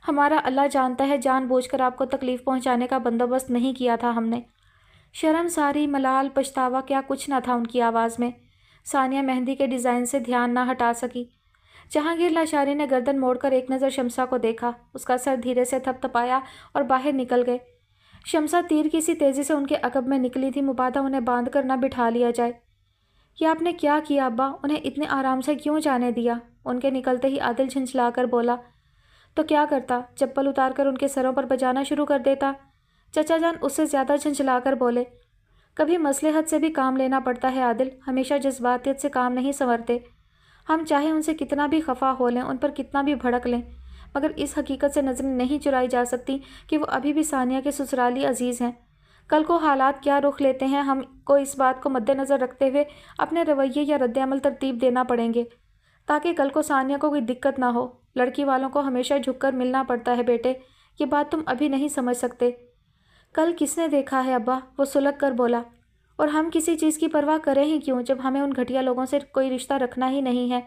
ہمارا اللہ جانتا ہے جان بوجھ کر آپ کو تکلیف پہنچانے کا بندوبست نہیں کیا تھا ہم نے۔ شرم ساری، ملال، پچھتاوا، کیا کچھ نہ تھا ان کی آواز میں۔ ثانیہ مہندی کے ڈیزائن سے دھیان نہ ہٹا سکی۔ جہانگیر لاشاری نے گردن موڑ کر ایک نظر شمسہ کو دیکھا، اس کا سر دھیرے سے تھپ تھپایا اور باہر نکل گئے۔ شمسہ تیر کی سی تیزی سے ان کے عقب میں نکلی تھی، مبادہ انہیں باندھ کر نہ بٹھا لیا جائے۔ یہ آپ نے کیا کیا ابا؟ انہیں اتنے آرام سے کیوں جانے دیا؟ ان کے نکلتے ہی عادل جھنجھلا کر بولا۔ تو کیا کرتا؟ چپل اتار کر ان کے سروں پر بجانا شروع کر دیتا؟ چچا جان اس سے زیادہ جھنجھلا کر بولے۔ کبھی مصلحت سے بھی کام لینا پڑتا ہے عادل، ہمیشہ جذباتیت سے کام نہیں سنورتے۔ ہم چاہے ان سے کتنا بھی خفا ہو لیں، ان پر کتنا بھی بھڑک لیں، مگر اس حقیقت سے نظریں نہیں چرائی جا سکتی کہ وہ ابھی بھی ثانیہ کے سسرالی عزیز ہیں۔ کل کو حالات کیا رخ لیتے ہیں، ہم کو اس بات کو مد نظر رکھتے ہوئے اپنے رویے یا رد عمل ترتیب دینا پڑیں گے، تاکہ کل کو ثانیہ کو کوئی دقت نہ ہو۔ لڑکی والوں کو ہمیشہ جھک کر ملنا پڑتا ہے بیٹے، یہ بات تم ابھی نہیں سمجھ سکتے۔ کل کس نے دیکھا ہے ابا؟ وہ سلگ کر بولا۔ اور ہم کسی چیز کی پرواہ کریں ہی کیوں، جب ہمیں ان گھٹیا لوگوں سے کوئی رشتہ رکھنا ہی نہیں ہے۔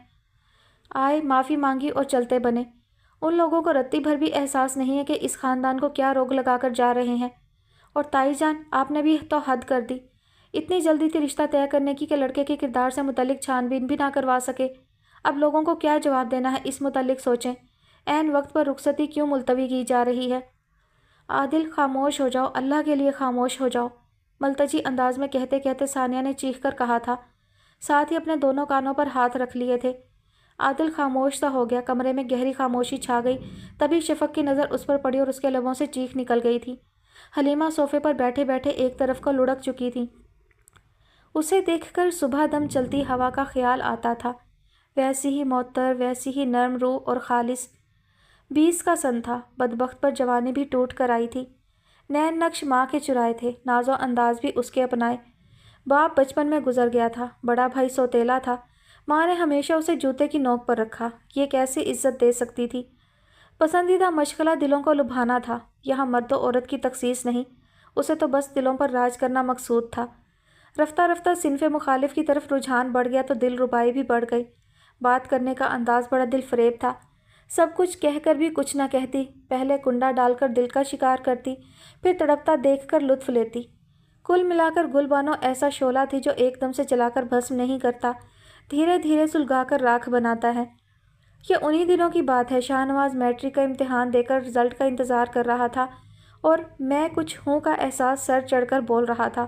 آئے، معافی مانگی اور چلتے بنے۔ ان لوگوں کو رتی بھر بھی احساس نہیں ہے کہ اس خاندان کو کیا روگ لگا کر جا رہے ہیں۔ اور تائی جان، آپ نے بھی تو حد کر دی۔ اتنی جلدی تھی رشتہ طے کرنے کی کہ لڑکے کے کردار سے متعلق چھان بین بھی نہ کروا سکے۔ اب لوگوں کو کیا جواب دینا ہے اس متعلق سوچیں۔ عین وقت پر رخصتی کیوں ملتوی کی جا رہی ہے؟ عادل خاموش ہو جاؤ، اللہ کے لیے خاموش ہو جاؤ، ملتجی انداز میں کہتے کہتے ثانیہ نے چیخ کر کہا تھا، ساتھ ہی اپنے دونوں کانوں پر ہاتھ رکھ لیے تھے۔ عادل خاموش سا ہو گیا، کمرے میں گہری خاموشی چھا گئی۔ تبھی شفق کی نظر اس پر پڑی اور اس کے لبوں سے چیخ نکل گئی تھی۔ حلیمہ صوفے پر بیٹھے بیٹھے ایک طرف کو لڑک چکی تھی۔ اسے دیکھ کر صبح دم چلتی ہوا کا خیال آتا تھا، ویسی ہی معطر، ویسی ہی نرم روح اور خالص۔ 20 کا سن تھا، بدبخت پر جوانی بھی ٹوٹ کر آئی تھی۔ نین نقش ماں کے چرائے تھے، ناز و انداز بھی اس کے اپنائے۔ باپ بچپن میں گزر گیا تھا، بڑا بھائی سوتیلا تھا، ماں نے ہمیشہ اسے جوتے کی نوک پر رکھا، یہ کیسے عزت دے سکتی تھی؟ پسندیدہ مشغلہ دلوں کو لبھانا تھا، یہاں مرد و عورت کی تخصیص نہیں، اسے تو بس دلوں پر راج کرنا مقصود تھا۔ رفتہ رفتہ صنف مخالف کی طرف رجحان بڑھ گیا تو دل ربائی بھی بڑھ گئی۔ بات کرنے کا انداز بڑا دل فریب تھا، سب کچھ کہہ کر بھی کچھ نہ کہتی، پہلے کنڈا ڈال کر دل کا شکار کرتی، پھر تڑپتا دیکھ کر لطف لیتی۔ کل ملا کر گل بانو ایسا شعلہ تھی جو ایک دم سے جلا کر بھسم نہیں کرتا، دھیرے دھیرے سلگا کر راکھ بناتا ہے۔ یہ انہی دنوں کی بات ہے، شاہ نواز میٹرک کا امتحان دے کر رزلٹ کا انتظار کر رہا تھا اور میں کچھ ہوں کا احساس سر چڑھ کر بول رہا تھا،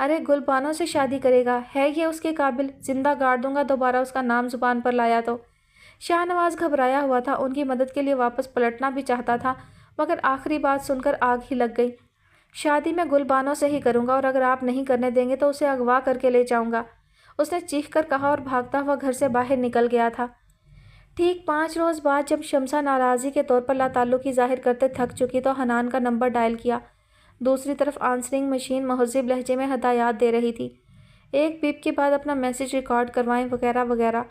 ارے گلبانو سے شادی کرے گا؟ ہے یہ اس کے قابل؟ زندہ گاڑ دوں گا دوبارہ اس کا نام زبان پر لایا تو۔ شاہ نواز گھبرایا ہوا تھا، ان کی مدد کے لیے واپس پلٹنا بھی چاہتا تھا، مگر آخری بات سن کر آگ ہی لگ گئی۔ شادی میں گلبانو سے ہی کروں گا، اور اگر آپ نہیں کرنے دیں گے تو اسے اغوا کر کے لے جاؤں گا، اس نے چیخ کر کہا اور بھاگتا ہوا گھر سے باہر نکل گیا تھا۔ ٹھیک 5 روز بعد جب شمسا ناراضی کے طور پر لا تعلقی ظاہر کرتے تھک چکی تو حنان کا نمبر ڈائل کیا۔ دوسری طرف آنسرنگ مشین مہذب لہجے میں ہدایات دے رہی تھی، ایک بیپ کے بعد اپنا میسج ریکارڈ کروائیں وغیرہ وغیرہ۔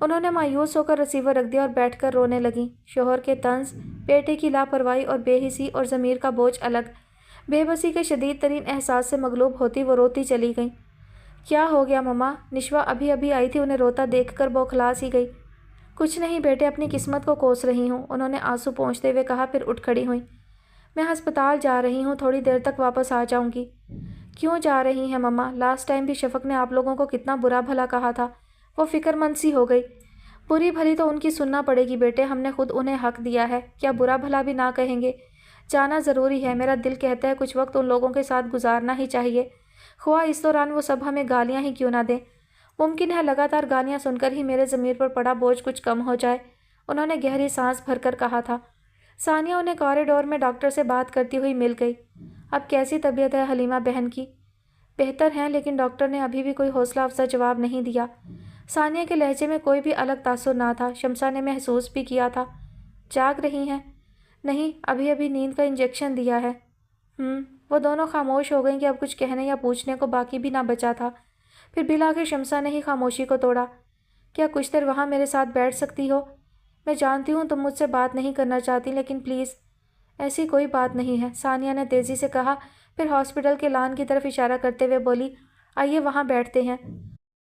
انہوں نے مایوس ہو کر ریسیور رکھ دیا اور بیٹھ کر رونے لگیں۔ شوہر کے طنز، بیٹے کی لاپرواہی اور بے حسی اور ضمیر کا بوجھ الگ۔ بے بسی کے شدید ترین احساس سے مغلوب ہوتی وہ روتی چلی گئیں۔ کیا ہو گیا مما؟ نشوا ابھی ابھی آئی تھی، انہیں روتا دیکھ کر بوکھلا سی گئی۔ کچھ نہیں بیٹے، اپنی قسمت کو کوس رہی ہوں، انہوں نے آنسو پونچھتے ہوئے کہا، پھر اٹھ کھڑی ہوئیں۔ میں ہسپتال جا رہی ہوں، تھوڑی دیر تک واپس آ جاؤں گی۔ کیوں جا رہی ہیں مما؟ لاسٹ ٹائم بھی شفق نے آپ لوگوں کو کتنا برا بھلا کہا تھا۔ وہ فکر مند سی ہو گئی۔ بری بھلی تو ان کی سننا پڑے گی بیٹے، ہم نے خود انہیں حق دیا ہے، کیا برا بھلا بھی نہ کہیں گے؟ جانا ضروری ہے، میرا دل کہتا ہے کچھ وقت ان لوگوں کے ساتھ گزارنا ہی چاہیے، خواہ اس دوران وہ سب ہمیں گالیاں ہی کیوں نہ دیں۔ ممکن ہے لگاتار گالیاں سن کر ہی میرے ضمیر پر پڑا بوجھ کچھ کم ہو جائے، انہوں نے گہری سانس بھر کر کہا تھا۔ ثانیہ انہیں کوریڈور میں ڈاکٹر سے بات کرتی ہوئی مل گئی۔ اب کیسی طبیعت ہے حلیمہ بہن کی؟ بہتر ہیں، لیکن ڈاکٹر نے ابھی بھی کوئی حوصلہ افزا جواب نہیں دیا۔ ثانیہ کے لہجے میں کوئی بھی الگ تاثر نہ تھا، شمسا نے محسوس بھی کیا تھا۔ جاگ رہی ہیں؟ نہیں، ابھی ابھی نیند کا انجیکشن دیا ہے۔ وہ دونوں خاموش ہو گئیں کہ اب کچھ کہنے یا پوچھنے کو باقی بھی نہ بچا تھا۔ پھر بالآخر شمسا نے ہی خاموشی کو توڑا۔ کیا کچھ دیر وہاں میرے ساتھ بیٹھ سکتی ہو؟ میں جانتی ہوں تم مجھ سے بات نہیں کرنا چاہتی، لیکن پلیز۔ ایسی کوئی بات نہیں ہے، ثانیہ نے تیزی سے کہا، پھر ہاسپٹل کے لان کی طرف اشارہ کرتے ہوئے بولی، آئیے وہاں بیٹھتے ہیں۔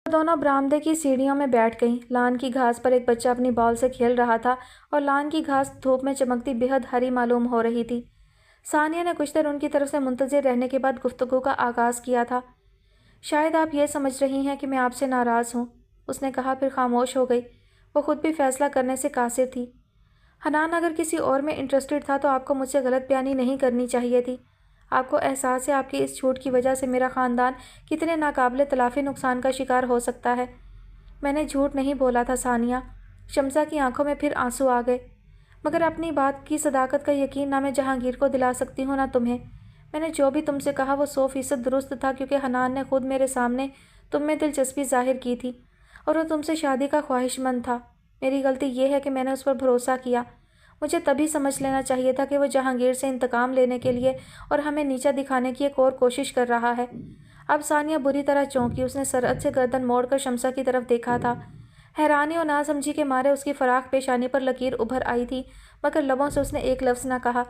وہ دونوں برآمدے کی سیڑھیوں میں بیٹھ گئیں۔ لان کی گھاس پر ایک بچہ اپنی بال سے کھیل رہا تھا اور لان کی گھاس دھوپ میں چمکتی بے حد ہری معلوم ہو رہی تھی۔ ثانیہ نے کچھ دیر ان کی طرف سے منتظر رہنے کے بعد گفتگو کا آغاز کیا تھا۔ شاید آپ یہ سمجھ رہی ہیں کہ میں آپ سے ناراض ہوں، اس نے کہا، پھر خاموش ہو گئی۔ وہ خود بھی فیصلہ کرنے سے قاصر تھی۔ حنان اگر کسی اور میں انٹرسٹڈ تھا تو آپ کو مجھ سے غلط بیانی نہیں کرنی چاہیے تھی۔ آپ کو احساس ہے آپ کی اس چھوٹ کی وجہ سے میرا خاندان کتنے ناقابل تلافی نقصان کا شکار ہو سکتا ہے۔ میں نے جھوٹ نہیں بولا تھا ثانیہ۔ شمسا کی آنکھوں میں پھر آنسو آ گئے۔ مگر اپنی بات کی صداقت کا یقین نہ میں جہانگیر کو دلا سکتی ہوں نہ تمہیں۔ میں نے جو بھی تم سے کہا وہ 100% درست تھا، کیونکہ حنان نے خود میرے سامنے تم میں دلچسپی ظاہر کی تھی اور وہ تم سے شادی کا خواہش مند تھا۔ میری غلطی یہ ہے کہ میں نے اس پر بھروسہ کیا۔ مجھے تبھی سمجھ لینا چاہیے تھا کہ وہ جہانگیر سے انتقام لینے کے لیے اور ہمیں نیچا دکھانے کی ایک اور کوشش کر رہا ہے۔ اب ثانیہ بری طرح چونکی، اس نے سرعت سے گردن موڑ کر شمسا کی طرف دیکھا تھا۔ حیرانی اور ناسمجھی کے مارے اس کی فراخ پیشانی پر لکیر ابھر آئی تھی، مگر لبوں سے اس نے ایک لفظ نہ کہا۔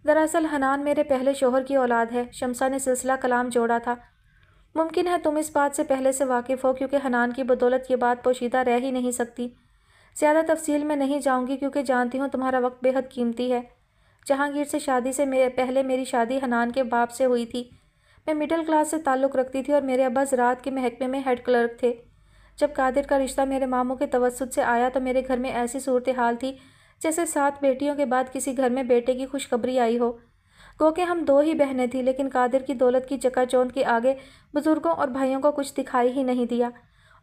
دراصل حنان میرے پہلے شوہر کی اولاد ہے، شمسا نے سلسلہ کلام جوڑا تھا۔ ممکن ہے تم اس بات سے پہلے سے واقف ہو، کیونکہ حنان کی بدولت یہ بات پوشیدہ رہ ہی نہیں سکتی۔ زیادہ تفصیل میں نہیں جاؤں گی کیونکہ جانتی ہوں تمہارا وقت بے حد قیمتی ہے۔ جہانگیر سے شادی سے پہلے میری شادی حنان کے باپ سے ہوئی تھی۔ میں مڈل کلاس سے تعلق رکھتی تھی اور میرے ابا زراعت کے محکمے میں ہیڈ کلرک تھے۔ جب قادر کا رشتہ میرے ماموں کے توسط سے آیا تو میرے گھر میں ایسی صورتحال تھی جیسے 7 بیٹیوں کے بعد کسی گھر میں بیٹے کی خوشخبری آئی ہو۔ گو کہ ہم 2 ہی بہنیں تھیں، لیکن قادر کی دولت کی چکا چوند کے آگے بزرگوں اور بھائیوں کو کچھ دکھائی ہی نہیں دیا،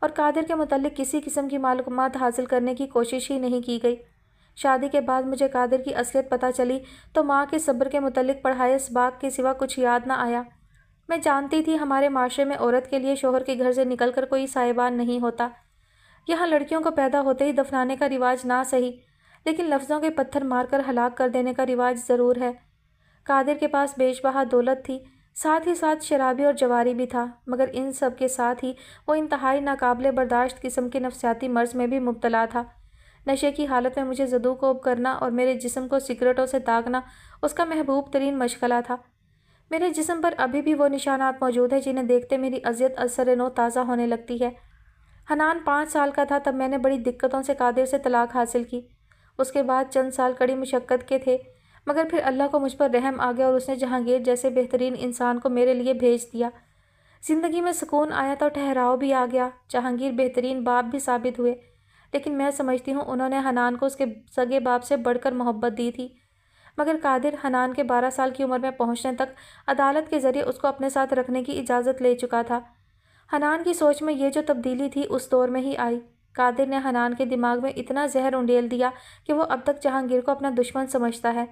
اور قادر کے متعلق کسی قسم کی معلومات حاصل کرنے کی کوشش ہی نہیں کی گئی۔ شادی کے بعد مجھے قادر کی اصلیت پتہ چلی تو ماں کے صبر کے متعلق پڑھائے اسباق کے سوا کچھ یاد نہ آیا۔ میں جانتی تھی ہمارے معاشرے میں عورت کے لیے شوہر کے گھر سے نکل کر کوئی سائبان نہیں ہوتا۔ یہاں لڑکیوں کو پیدا ہوتے ہی دفنانے کا رواج نہ صحیح، لیکن لفظوں کے پتھر مار کر ہلاک کر دینے کا رواج ضرور ہے۔ قادر کے پاس بیش بہا دولت تھی، ساتھ ہی ساتھ شرابی اور جواری بھی تھا، مگر ان سب کے ساتھ ہی وہ انتہائی ناقابل برداشت قسم کے نفسیاتی مرض میں بھی مبتلا تھا۔ نشے کی حالت میں مجھے زدوکوب کرنا اور میرے جسم کو سگریٹوں سے داغنا اس کا محبوب ترین مشغلہ تھا۔ میرے جسم پر ابھی بھی وہ نشانات موجود ہیں جنہیں دیکھتے میری اذیت ازسر نو تازہ ہونے لگتی ہے۔ حنان 5 سال کا تھا تب میں نے بڑی دقتوں سے قادر سے طلاق حاصل کی۔ اس کے بعد چند سال کڑی مشقت کے تھے، مگر پھر اللہ کو مجھ پر رحم آ گیا اور اس نے جہانگیر جیسے بہترین انسان کو میرے لیے بھیج دیا۔ زندگی میں سکون آیا تو ٹھہراؤ بھی آ گیا۔ جہانگیر بہترین باپ بھی ثابت ہوئے، لیکن میں سمجھتی ہوں انہوں نے حنان کو اس کے سگے باپ سے بڑھ کر محبت دی تھی۔ مگر قادر حنان کے 12 سال کی عمر میں پہنچنے تک عدالت کے ذریعے اس کو اپنے ساتھ رکھنے کی اجازت لے چکا تھا۔ حنان کی سوچ میں یہ جو تبدیلی تھی اس دور میں ہی آئی۔ قادر نے حنان کے دماغ میں اتنا زہر انڈیل دیا کہ وہ اب تک جہانگیر کو اپنا دشمن سمجھتا ہے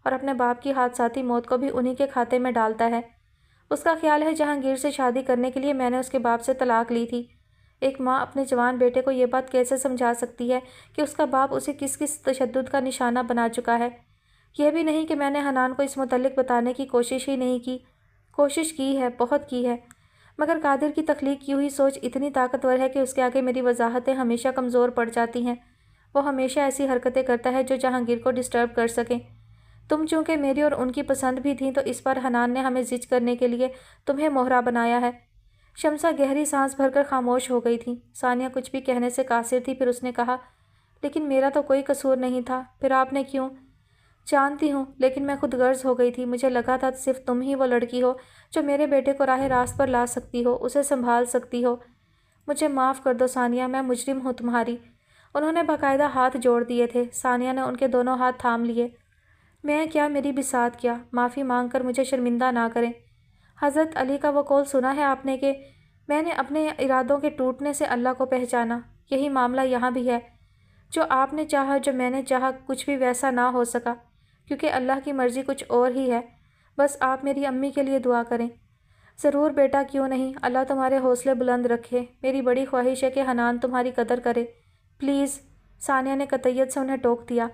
اور اپنے باپ کی حادثاتی موت کو بھی انہی کے کھاتے میں ڈالتا ہے۔ اس کا خیال ہے جہانگیر سے شادی کرنے کے لیے میں نے اس کے باپ سے طلاق لی تھی۔ ایک ماں اپنے جوان بیٹے کو یہ بات کیسے سمجھا سکتی ہے کہ اس کا باپ اسے کس کس تشدد کا نشانہ بنا چکا ہے؟ یہ بھی نہیں کہ میں نے حنان کو اس متعلق بتانے کی کوشش ہی نہیں کی۔ کوشش کی ہے، بہت کی ہے، مگر قادر کی تخلیق کی ہوئی سوچ اتنی طاقتور ہے کہ اس کے آگے میری وضاحتیں ہمیشہ کمزور پڑ جاتی ہیں۔ وہ ہمیشہ ایسی حرکتیں کرتا ہے جو جہانگیر کو ڈسٹرب کر سکیں۔ تم چونکہ میری اور ان کی پسند بھی تھیں تو اس بار حنان نے ہمیں زج کرنے کے لیے تمہیں مہرہ بنایا ہے۔ شمسہ گہری سانس بھر کر خاموش ہو گئی تھی۔ ثانیہ کچھ بھی کہنے سے قاصر تھی، پھر اس نے کہا، لیکن میرا تو کوئی قصور نہیں تھا، پھر آپ نے کیوں؟ جانتی ہوں، لیکن میں خود غرض ہو گئی تھی۔ مجھے لگا تھا صرف تم ہی وہ لڑکی ہو جو میرے بیٹے کو راہ راست پر لا سکتی ہو، اسے سنبھال سکتی ہو۔ مجھے معاف کر دو ثانیہ، میں مجرم ہوں تمہاری۔ انہوں نے باقاعدہ ہاتھ جوڑ دیے تھے۔ ثانیہ نے ان کے دونوں ہاتھ تھام لیے۔ میں کیا، میری بساط کیا، معافی مانگ کر مجھے شرمندہ نہ کریں۔ حضرت علی کا وہ قول سنا ہے آپ نے کہ میں نے اپنے ارادوں کے ٹوٹنے سے اللہ کو پہچانا؟ یہی معاملہ یہاں بھی ہے۔ جو آپ نے چاہا، جو میں نے چاہا، کچھ بھی ویسا نہ ہو سکا، کیونکہ اللہ کی مرضی کچھ اور ہی ہے۔ بس آپ میری امی کے لیے دعا کریں۔ ضرور بیٹا، کیوں نہیں، اللہ تمہارے حوصلے بلند رکھے۔ میری بڑی خواہش ہے کہ حنان تمہاری قدر کرے۔ پلیز، ثانیہ نے قطعیت سے انہیں ٹوک دیا۔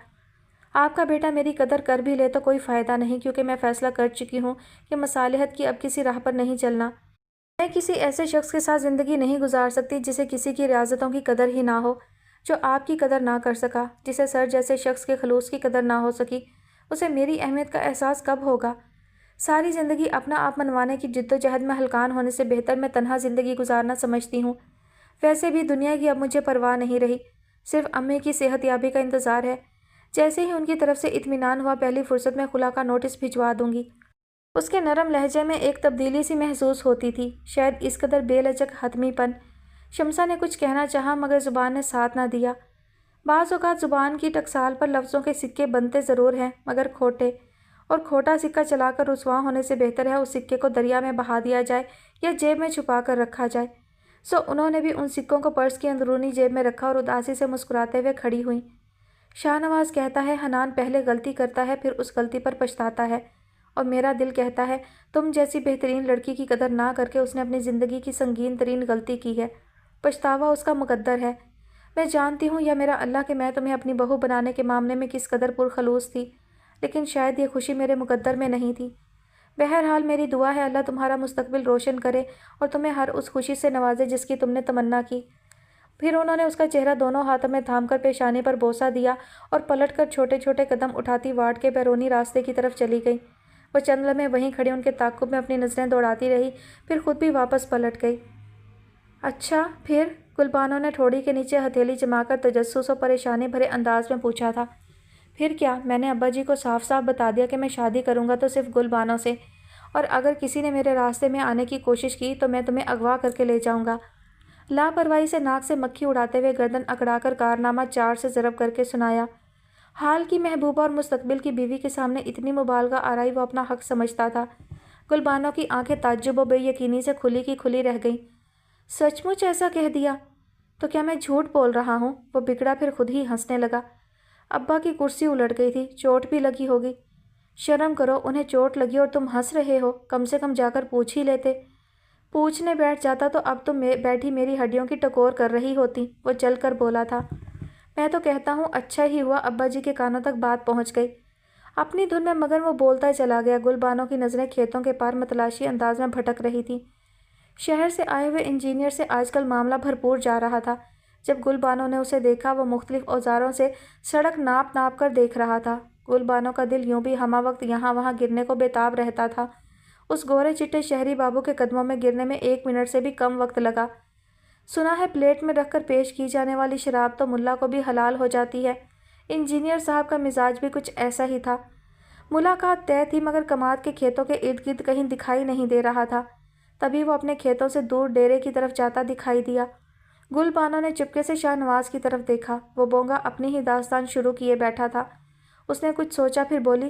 آپ کا بیٹا میری قدر کر بھی لے تو کوئی فائدہ نہیں، کیونکہ میں فیصلہ کر چکی ہوں کہ مصالحت کی اب کسی راہ پر نہیں چلنا۔ میں کسی ایسے شخص کے ساتھ زندگی نہیں گزار سکتی جسے کسی کی ریاضتوں کی قدر ہی نہ ہو، جو آپ کی قدر نہ کر سکا، جسے سر جیسے شخص کے خلوص کی قدر نہ ہو سکی۔ اسے میری اہمیت کا احساس کب ہوگا؟ ساری زندگی اپنا آپ منوانے کی جد و جہد میں ہلکان ہونے سے بہتر میں تنہا زندگی گزارنا سمجھتی ہوں۔ ویسے بھی دنیا کی اب مجھے پرواہ نہیں رہی، صرف امی کی صحت یابی کا انتظار ہے۔ جیسے ہی ان کی طرف سے اطمینان ہوا، پہلی فرصت میں خلا کا نوٹس بھجوا دوں گی۔ اس کے نرم لہجے میں ایک تبدیلی سی محسوس ہوتی تھی، شاید اس قدر بے لچک حتمی پن۔ شمسہ نے کچھ کہنا چاہا مگر زبان نے ساتھ نہ دیا۔ بعض اوقات زبان کی ٹکسال پر لفظوں کے سکے بنتے ضرور ہیں مگر کھوٹے، اور کھوٹا سکہ چلا کر رسوا ہونے سے بہتر ہے اس سکے کو دریا میں بہا دیا جائے یا جیب میں چھپا کر رکھا جائے۔ سو انہوں نے بھی ان سکوں کو پرس کی اندرونی جیب میں رکھا اور اداسی سے مسکراتے ہوئے کھڑی ہوئیں۔ شاہ نواز کہتا ہے حنان پہلے غلطی کرتا ہے، پھر اس غلطی پر پچھتاتا ہے، اور میرا دل کہتا ہے تم جیسی بہترین لڑکی کی قدر نہ کر کے اس نے اپنی زندگی کی سنگین ترین غلطی کی ہے۔ پچھتاوا اس کا مقدر ہے۔ میں جانتی ہوں یا میرا اللہ کہ میں تمہیں اپنی بہو بنانے کے معاملے میں کس قدر پرخلوص تھی، لیکن شاید یہ خوشی میرے مقدر میں نہیں تھی۔ بہرحال میری دعا ہے اللہ تمہارا مستقبل روشن کرے اور تمہیں ہر اس خوشی سے نوازے جس کی تم نے تمنا کی۔ پھر انہوں نے اس کا چہرہ دونوں ہاتھوں میں تھام کر پیشانی پر بوسہ دیا اور پلٹ کر چھوٹے چھوٹے قدم اٹھاتی وارڈ کے بیرونی راستے کی طرف چلی گئی۔ وہ چند لمحے وہیں کھڑی ان کے تعاقب میں اپنی نظریں دوڑاتی رہی، پھر خود بھی واپس پلٹ گئی۔ اچھا پھر؟ گلبانو نے ٹھوڑی کے نیچے ہتھیلی جما کر تجسس و پریشانی بھرے انداز میں پوچھا تھا۔ پھر کیا؟ میں نے ابا جی کو صاف صاف بتا دیا کہ میں شادی کروں گا تو صرف گلبانو سے، اور اگر کسی نے میرے راستے میں آنے کی کوشش کی تو میں تمہیں اغوا کر کے لے جاؤں گا۔ لاپرواہی سے ناک سے مکھی اڑاتے ہوئے گردن اکڑا کر کارنامہ 4 سے ضرب کر کے سنایا۔ حال کی محبوبہ اور مستقبل کی بیوی کے سامنے اتنی مبالغہ آرائی وہ اپنا حق سمجھتا تھا۔ گلبانو کی آنکھیں تعجب و بے یقینی سے کھلی کی کھلی رہ گئیں۔ سچ مچ ایسا کہہ دیا؟ تو کیا میں جھوٹ بول رہا ہوں؟ وہ بگڑا، پھر خود ہی ہنسنے لگا۔ ابا کی کرسی الٹ گئی تھی، چوٹ بھی لگی ہوگی۔ شرم کرو، انہیں چوٹ لگی اور تم ہنس رہے ہو، کم سے کم جا کر پوچھ ہی لیتے۔ پوچھنے بیٹھ جاتا تو اب تم بیٹھی میری ہڈیوں کی ٹکور کر رہی ہوتی، وہ چل کر بولا تھا۔ میں تو کہتا ہوں اچھا ہی ہوا ابا جی کے کانوں تک بات پہنچ گئی۔ اپنی دھن میں مگن وہ بولتا چلا گیا۔ گلبانو کی نظریں کھیتوں کے پار متلاشی انداز میں بھٹک رہی تھیں۔ شہر سے آئے ہوئے انجینئر سے آج کل معاملہ بھرپور جا رہا تھا۔ جب گلبانو نے اسے دیکھا وہ مختلف اوزاروں سے سڑک ناپ ناپ کر دیکھ رہا تھا۔ گلبانو کا دل یوں بھی ہمہ وقت یہاں وہاں گرنے کو بےتاب رہتا تھا۔ اس گورے چٹے شہری بابو کے قدموں میں گرنے میں 1 منٹ سے بھی کم وقت لگا۔ سنا ہے پلیٹ میں رکھ کر پیش کی جانے والی شراب تو ملا کو بھی حلال ہو جاتی ہے۔ انجینئر صاحب کا مزاج بھی کچھ ایسا ہی تھا۔ ملاقات طے تھی مگر کماد کے کھیتوں کے ارد گرد کہیں دکھائی نہیں دے رہا تھا۔ تبھی وہ اپنے کھیتوں سے دور ڈیرے کی طرف جاتا دکھائی دیا۔ گلبانو نے چپکے سے شاہ نواز کی طرف دیکھا۔ وہ بونگا اپنی ہی داستان شروع کیے بیٹھا تھا۔ اس نے کچھ سوچا پھر بولی،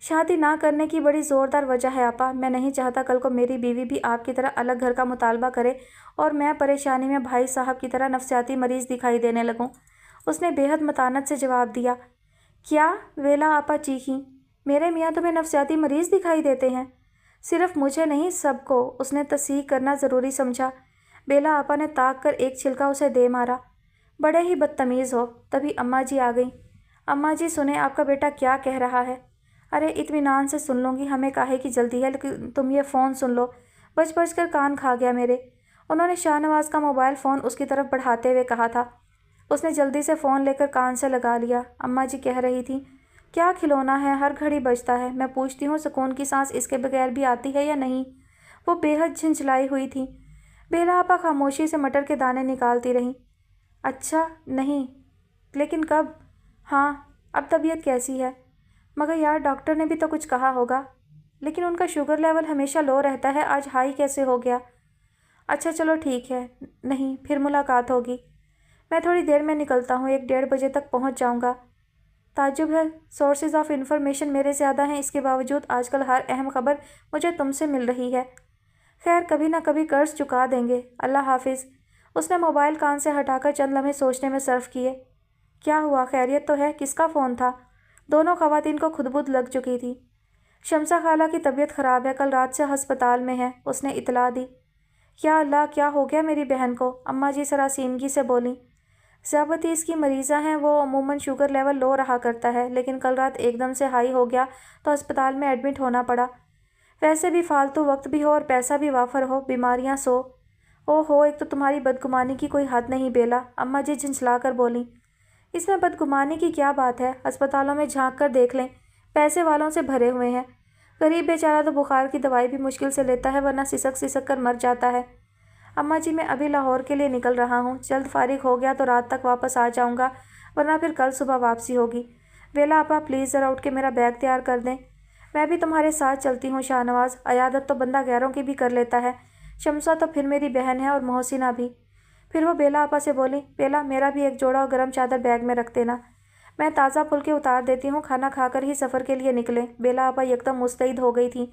شادی نہ کرنے کی بڑی زوردار وجہ ہے آپا، میں نہیں چاہتا کل کو میری بیوی بھی آپ کی طرح الگ گھر کا مطالبہ کرے اور میں پریشانی میں بھائی صاحب کی طرح نفسیاتی مریض دکھائی دینے لگوں۔ اس نے بے حد متانت سے جواب دیا۔ کیا؟ ویلا آپا چیخیں۔ میرے میاں تمہیں نفسیاتی مریض دکھائی دیتے ہیں؟ صرف مجھے نہیں، سب کو، اس نے تصحیح کرنا ضروری سمجھا۔ بیلا آپا نے تاک کر ایک چھلکا اسے دے مارا۔ بڑے ہی بدتمیز ہو۔ تبھی اماں جی آ گئیں۔ اماں جی سنیں آپ کا بیٹا کیا کہہ رہا ہے۔ ارے اطمینان سے سن لوں گی، ہمیں کاہے کی جلدی ہے، لیکن تم یہ فون سن لو، بچ بچ کر کان کھا گیا میرے۔ انہوں نے شاہ نواز کا موبائل فون اس کی طرف بڑھاتے ہوئے کہا تھا۔ اس نے جلدی سے فون لے کر کان سے لگا لیا۔ اماں جی کہہ رہی تھیں، کیا کھلونا ہے، ہر گھڑی بجتا ہے، میں پوچھتی ہوں سکون کی سانس اس کے بغیر بھی آتی ہے یا نہیں؟ وہ بے حد جھنجھلائی ہوئی تھیں۔ بیلا آپا خاموشی سے مٹر کے دانے نکالتی رہیں۔ اچھا نہیں، لیکن کب؟ ہاں، اب طبیعت کیسی ہے؟ مگر یار ڈاکٹر نے بھی تو کچھ کہا ہوگا۔ لیکن ان کا شوگر لیول ہمیشہ لو رہتا ہے، آج ہائی کیسے ہو گیا؟ اچھا چلو ٹھیک ہے، نہیں پھر ملاقات ہوگی۔ میں تھوڑی دیر میں نکلتا ہوں، 1-1:30 بجے تک پہنچ جاؤں گا۔ تعجب ہے، سورسز آف انفارمیشن میرے زیادہ ہیں، اس کے باوجود آج کل ہر اہم خبر مجھے تم سے مل رہی ہے۔ خیر کبھی نہ کبھی قرض چکا دیں گے، اللہ حافظ۔ اس نے موبائل کان سے ہٹا کر چند لمحے سوچنے میں صرف کیے۔ کیا ہوا، خیریت تو ہے؟ کس کا فون تھا؟ دونوں خواتین کو خود بد لگ چکی تھی۔ شمسہ خالہ کی طبیعت خراب ہے، کل رات سے ہسپتال میں ہے، اس نے اطلاع دی۔ یا اللہ، کیا ہو گیا میری بہن کو؟ اماں جی سراسیمگی سے بولیں۔ ذیابطیس کی مریضہ ہیں، وہ عموماً شوگر لیول لو رہا کرتا ہے، لیکن کل رات ایک دم سے ہائی ہو گیا تو ہسپتال میں ایڈمٹ ہونا پڑا۔ ویسے بھی فالتو وقت بھی ہو اور پیسہ بھی وافر ہو، بیماریاں سو۔ او ہو، ایک تو تمہاری بدگمانی کی کوئی حد نہیں بیلا، اماں جی جھنجھلا کر بولیں۔ اس میں بدگمانی کی کیا بات ہے؟ ہسپتالوں میں جھانک کر دیکھ لیں، پیسے والوں سے بھرے ہوئے ہیں۔ غریب بیچارہ تو بخار کی دوائی بھی مشکل سے لیتا ہے، ورنہ سسک سسک کر مر جاتا ہے۔ اماں جی میں ابھی لاہور کے لیے نکل رہا ہوں، جلد فارغ ہو گیا تو رات تک واپس آ جاؤں گا، ورنہ پھر کل صبح واپسی ہوگی۔ ویلا آپا پلیز ذرا اٹھ کے میرا بیگ تیار کر دیں۔ میں بھی تمہارے ساتھ چلتی ہوں شاہ نواز، عیادت تو بندہ غیروں کی بھی کر لیتا ہے، شمسہ تو پھر میری بہن ہے اور محسنہ بھی۔ پھر وہ بیلا آپا سے بولی، بیلا میرا بھی ایک جوڑا اور گرم چادر بیگ میں رکھ دینا، میں تازہ پھلکے اتار دیتی ہوں، کھانا کھا کر ہی سفر کے لیے نکلیں۔ بیلا آپا یکدم مستعد ہو گئی تھیں۔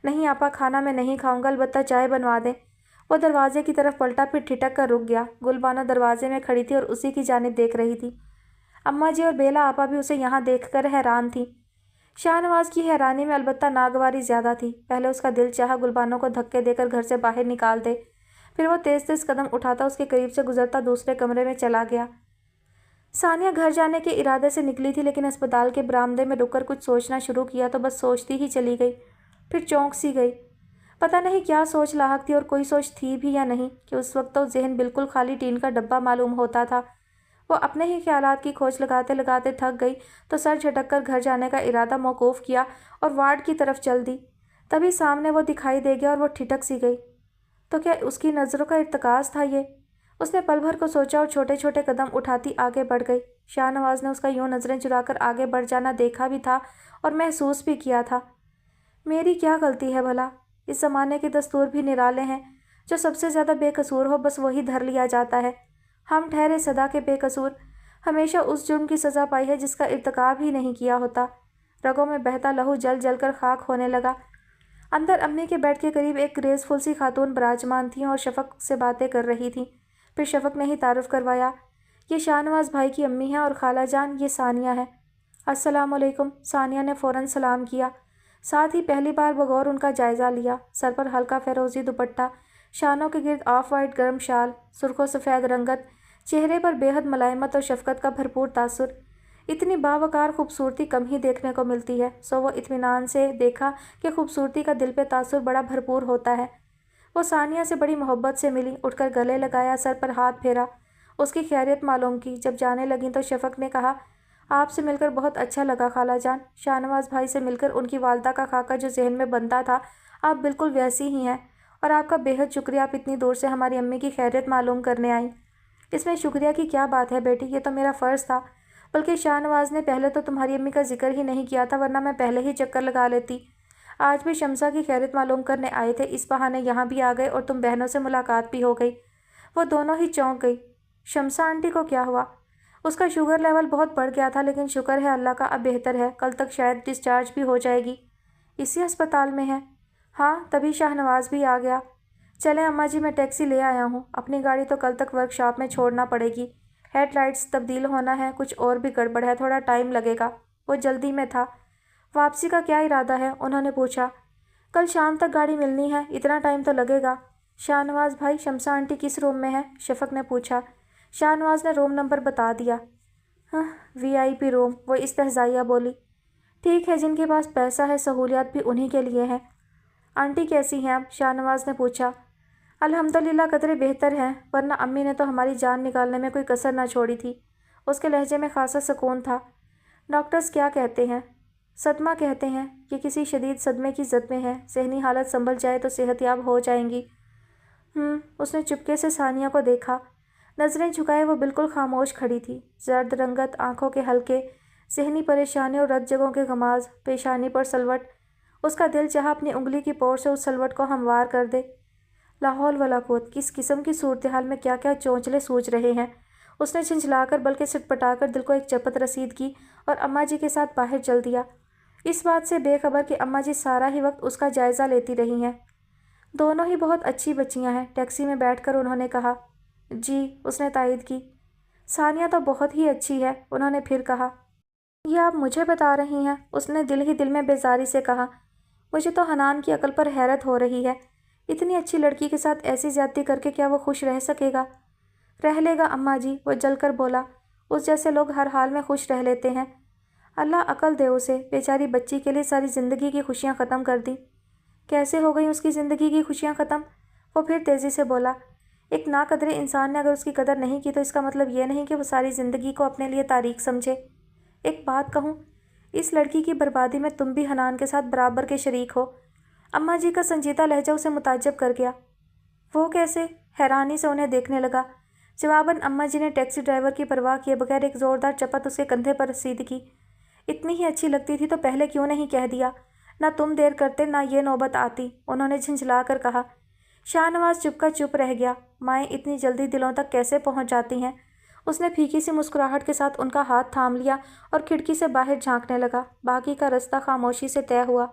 نہیں آپا، کھانا میں نہیں کھاؤں گا، البتہ چائے بنوا دیں۔ وہ دروازے کی طرف پلٹا، پھر ٹھٹک کر رک گیا۔ گل بانو دروازے میں کھڑی تھی اور اسی کی جانب دیکھ رہی تھی۔ اماں جی اور بیلا آپا بھی اسے یہاں دیکھ کر حیران تھیں۔ شاہ نواز کی حیرانی میں البتہ ناگواری زیادہ تھی۔ پہلے اس کا دل چاہا گل بانو کو دھکے دے کر گھر سے باہر نکال دے، پھر وہ تیز تیز قدم اٹھاتا اس کے قریب سے گزرتا دوسرے کمرے میں چلا گیا۔ ثانیہ گھر جانے کے ارادے سے نکلی تھی، لیکن اسپتال کے برآمدے میں رک کر کچھ سوچنا شروع کیا تو بس سوچتی ہی چلی گئی، پھر چونک سی گئی۔ پتہ نہیں کیا سوچ لاحق تھی اور کوئی سوچ تھی بھی یا نہیں کہ اس وقت تو ذہن بالکل خالی ٹین کا ڈبہ معلوم ہوتا تھا۔ وہ اپنے ہی خیالات کی کھوج لگاتے لگاتے تھک گئی تو سر جھٹک کر گھر جانے کا ارادہ موقوف کیا اور وارڈ کی طرف چل دی۔ تبھی سامنے وہ دکھائی دے گیا اور وہ ٹھٹک سی گئی۔ تو کیا اس کی نظروں کا ارتکاز تھا یہ؟ اس نے پل بھر کو سوچا اور چھوٹے چھوٹے قدم اٹھاتی آگے بڑھ گئی۔ شاہ نواز نے اس کا یوں نظریں چرا کر آگے بڑھ جانا دیکھا بھی تھا اور محسوس بھی کیا تھا۔ میری کیا غلطی ہے بھلا؟ اس زمانے کے دستور بھی نرالے ہیں، جو سب سے زیادہ بے قصور ہو بس وہی دھر لیا جاتا ہے۔ ہم ٹھہرے سدا کے بے قصور، ہمیشہ اس جرم کی سزا پائی ہے جس کا ارتکاب ہی نہیں کیا ہوتا۔ رگوں میں بہتا لہو جل جل کر خاک ہونے لگا۔ اندر امی کے بیڈ کے قریب ایک گریس فل سی خاتون براجمان تھیں اور شفق سے باتیں کر رہی تھیں۔ پھر شفق نے ہی تعارف کروایا، یہ شاہ نواز بھائی کی امی ہیں اور خالہ جان یہ ثانیہ ہے۔ السلام علیکم۔ ثانیہ نے فوراً سلام کیا، ساتھ ہی پہلی بار بغور ان کا جائزہ لیا۔ سر پر ہلکا فیروزی دوپٹہ، شانوں کے گرد آف وائٹ گرم شال، سرخ و سفید رنگت، چہرے پر بے حد ملائمت اور شفقت کا بھرپور تاثر۔ اتنی باوقار خوبصورتی کم ہی دیکھنے کو ملتی ہے، سو وہ اطمینان سے دیکھا کہ خوبصورتی کا دل پہ تاثر بڑا بھرپور ہوتا ہے۔ وہ ثانیہ سے بڑی محبت سے ملی، اٹھ کر گلے لگایا، سر پر ہاتھ پھیرا، اس کی خیریت معلوم کی۔ جب جانے لگیں تو شفق نے کہا، آپ سے مل کر بہت اچھا لگا خالہ جان۔ شاہ نواز بھائی سے مل کر ان کی والدہ کا خاکہ جو ذہن میں بنتا تھا، آپ بالکل ویسی ہی ہیں، اور آپ کا بے حد شکریہ، آپ اتنی دور سے ہماری امی کی خیریت معلوم کرنے آئیں۔ اس میں شکریہ کی کیا بات ہے بیٹی، یہ تو میرا فرض تھا، بلکہ شاہ نواز نے پہلے تو تمہاری امی کا ذکر ہی نہیں کیا تھا، ورنہ میں پہلے ہی چکر لگا لیتی۔ آج بھی شمسہ کی خیریت معلوم کرنے آئے تھے، اس بہانے یہاں بھی آ گئے اور تم بہنوں سے ملاقات بھی ہو گئی۔ وہ دونوں ہی چونک گئی۔ شمسہ آنٹی کو کیا ہوا؟ اس کا شوگر لیول بہت بڑھ گیا تھا، لیکن شکر ہے اللہ کا اب بہتر ہے، کل تک شاید ڈسچارج بھی ہو جائے گی۔ اسی ہسپتال میں ہے؟ ہاں، تبھی شاہ نواز بھی آ گیا۔ چلیں اماں جی، میں ٹیکسی لے آیا ہوں، اپنی گاڑی تو کل تک ورک شاپ میں چھوڑنا پڑے گی، ہیڈ لائٹس تبدیل ہونا ہے، کچھ اور بھی گڑبڑ ہے، تھوڑا ٹائم لگے گا۔ وہ جلدی میں تھا۔ واپسی کا کیا ارادہ ہے؟ انہوں نے پوچھا۔ کل شام تک گاڑی ملنی ہے، اتنا ٹائم تو لگے گا۔ شاہ نواز بھائی، شمسا آنٹی کس روم میں ہے؟ شفق نے پوچھا۔ شاہ نواز نے روم نمبر بتا دیا۔ VIP روم، وہ استہزائیہ بولی۔ ٹھیک ہے، جن کے پاس پیسہ ہے سہولیات بھی انہی کے لیے ہیں۔ آنٹی کیسی ہیں اب؟ شاہ نواز نے پوچھا۔ الحمدللہ قدرے بہتر ہیں، ورنہ امی نے تو ہماری جان نکالنے میں کوئی کسر نہ چھوڑی تھی۔ اس کے لہجے میں خاصا سکون تھا۔ ڈاکٹرز کیا کہتے ہیں؟ صدمہ کہتے ہیں، یہ کسی شدید صدمے کی زد میں ہے، ذہنی حالت سنبھل جائے تو صحت یاب ہو جائیں گی۔ اس نے چپکے سے ثانیہ کو دیکھا۔ نظریں جھکائے وہ بالکل خاموش کھڑی تھی، زرد رنگت، آنکھوں کے حلقے، ذہنی پریشانی اور رد جگہوں کے غماز، پیشانی پر سلوٹ۔ اس کا دل چاہا اپنی انگلی کی پور سے اس سلوٹ کو ہموار کر دے۔ لا حول ولا قوت، کس قسم کی صورتحال میں کیا کیا چونچلے سوچ رہے ہیں۔ اس نے جھنجھلا کر بلکہ سٹپٹا کر دل کو ایک چپت رسید کی اور اماں جی کے ساتھ باہر چل دیا، اس بات سے بے خبر کہ اماں جی سارا ہی وقت اس کا جائزہ لیتی رہی ہیں۔ دونوں ہی بہت اچھی بچیاں ہیں، ٹیکسی میں بیٹھ کر انہوں نے کہا۔ جی، اس نے تائید کی۔ ثانیہ تو بہت ہی اچھی ہے، انہوں نے پھر کہا۔ یہ آپ مجھے بتا رہی ہیں؟ اس نے دل ہی دل میں بیزاری سے کہا۔ مجھے تو حنان کی عقل پر حیرت ہو رہی ہے، اتنی اچھی لڑکی کے ساتھ ایسی زیادتی کر کے کیا وہ خوش رہ سکے گا؟ رہ لے گا اماں جی، وہ جل کر بولا، اس جیسے لوگ ہر حال میں خوش رہ لیتے ہیں۔ اللہ عقل دے اسے، بیچاری بچی کے لیے ساری زندگی کی خوشیاں ختم کر دی۔ کیسے ہو گئیں اس کی زندگی کی خوشیاں ختم؟ وہ پھر تیزی سے بولا، ایک ناقدرے انسان نے اگر اس کی قدر نہیں کی تو اس کا مطلب یہ نہیں کہ وہ ساری زندگی کو اپنے لیے تاریک سمجھے۔ ایک بات کہوں، اس لڑکی کی بربادی میں تم بھی حنان کے ساتھ برابر کے شریک ہو۔ اماں جی کا سنجیدہ لہجہ اسے متعجب کر گیا۔ وہ کیسے؟ حیرانی سے انہیں دیکھنے لگا۔ جواباً اماں جی نے ٹیکسی ڈرائیور کی پرواہ کیے بغیر ایک زوردار چپت اس کے کندھے پر رسید کی۔ اتنی ہی اچھی لگتی تھی تو پہلے کیوں نہیں کہہ دیا؟ نہ تم دیر کرتے نہ یہ نوبت آتی، انہوں نے جھنجھلا کر کہا۔ شاہ نواز چپ کا چپ رہ گیا۔ مائیں اتنی جلدی دلوں تک کیسے پہنچ جاتی ہیں؟ اس نے پھیکی سی مسکراہٹ کے ساتھ ان کا ہاتھ تھام لیا اور کھڑکی سے باہر جھانکنے لگا۔ باقی کا رستہ خاموشی سے طے ہوا۔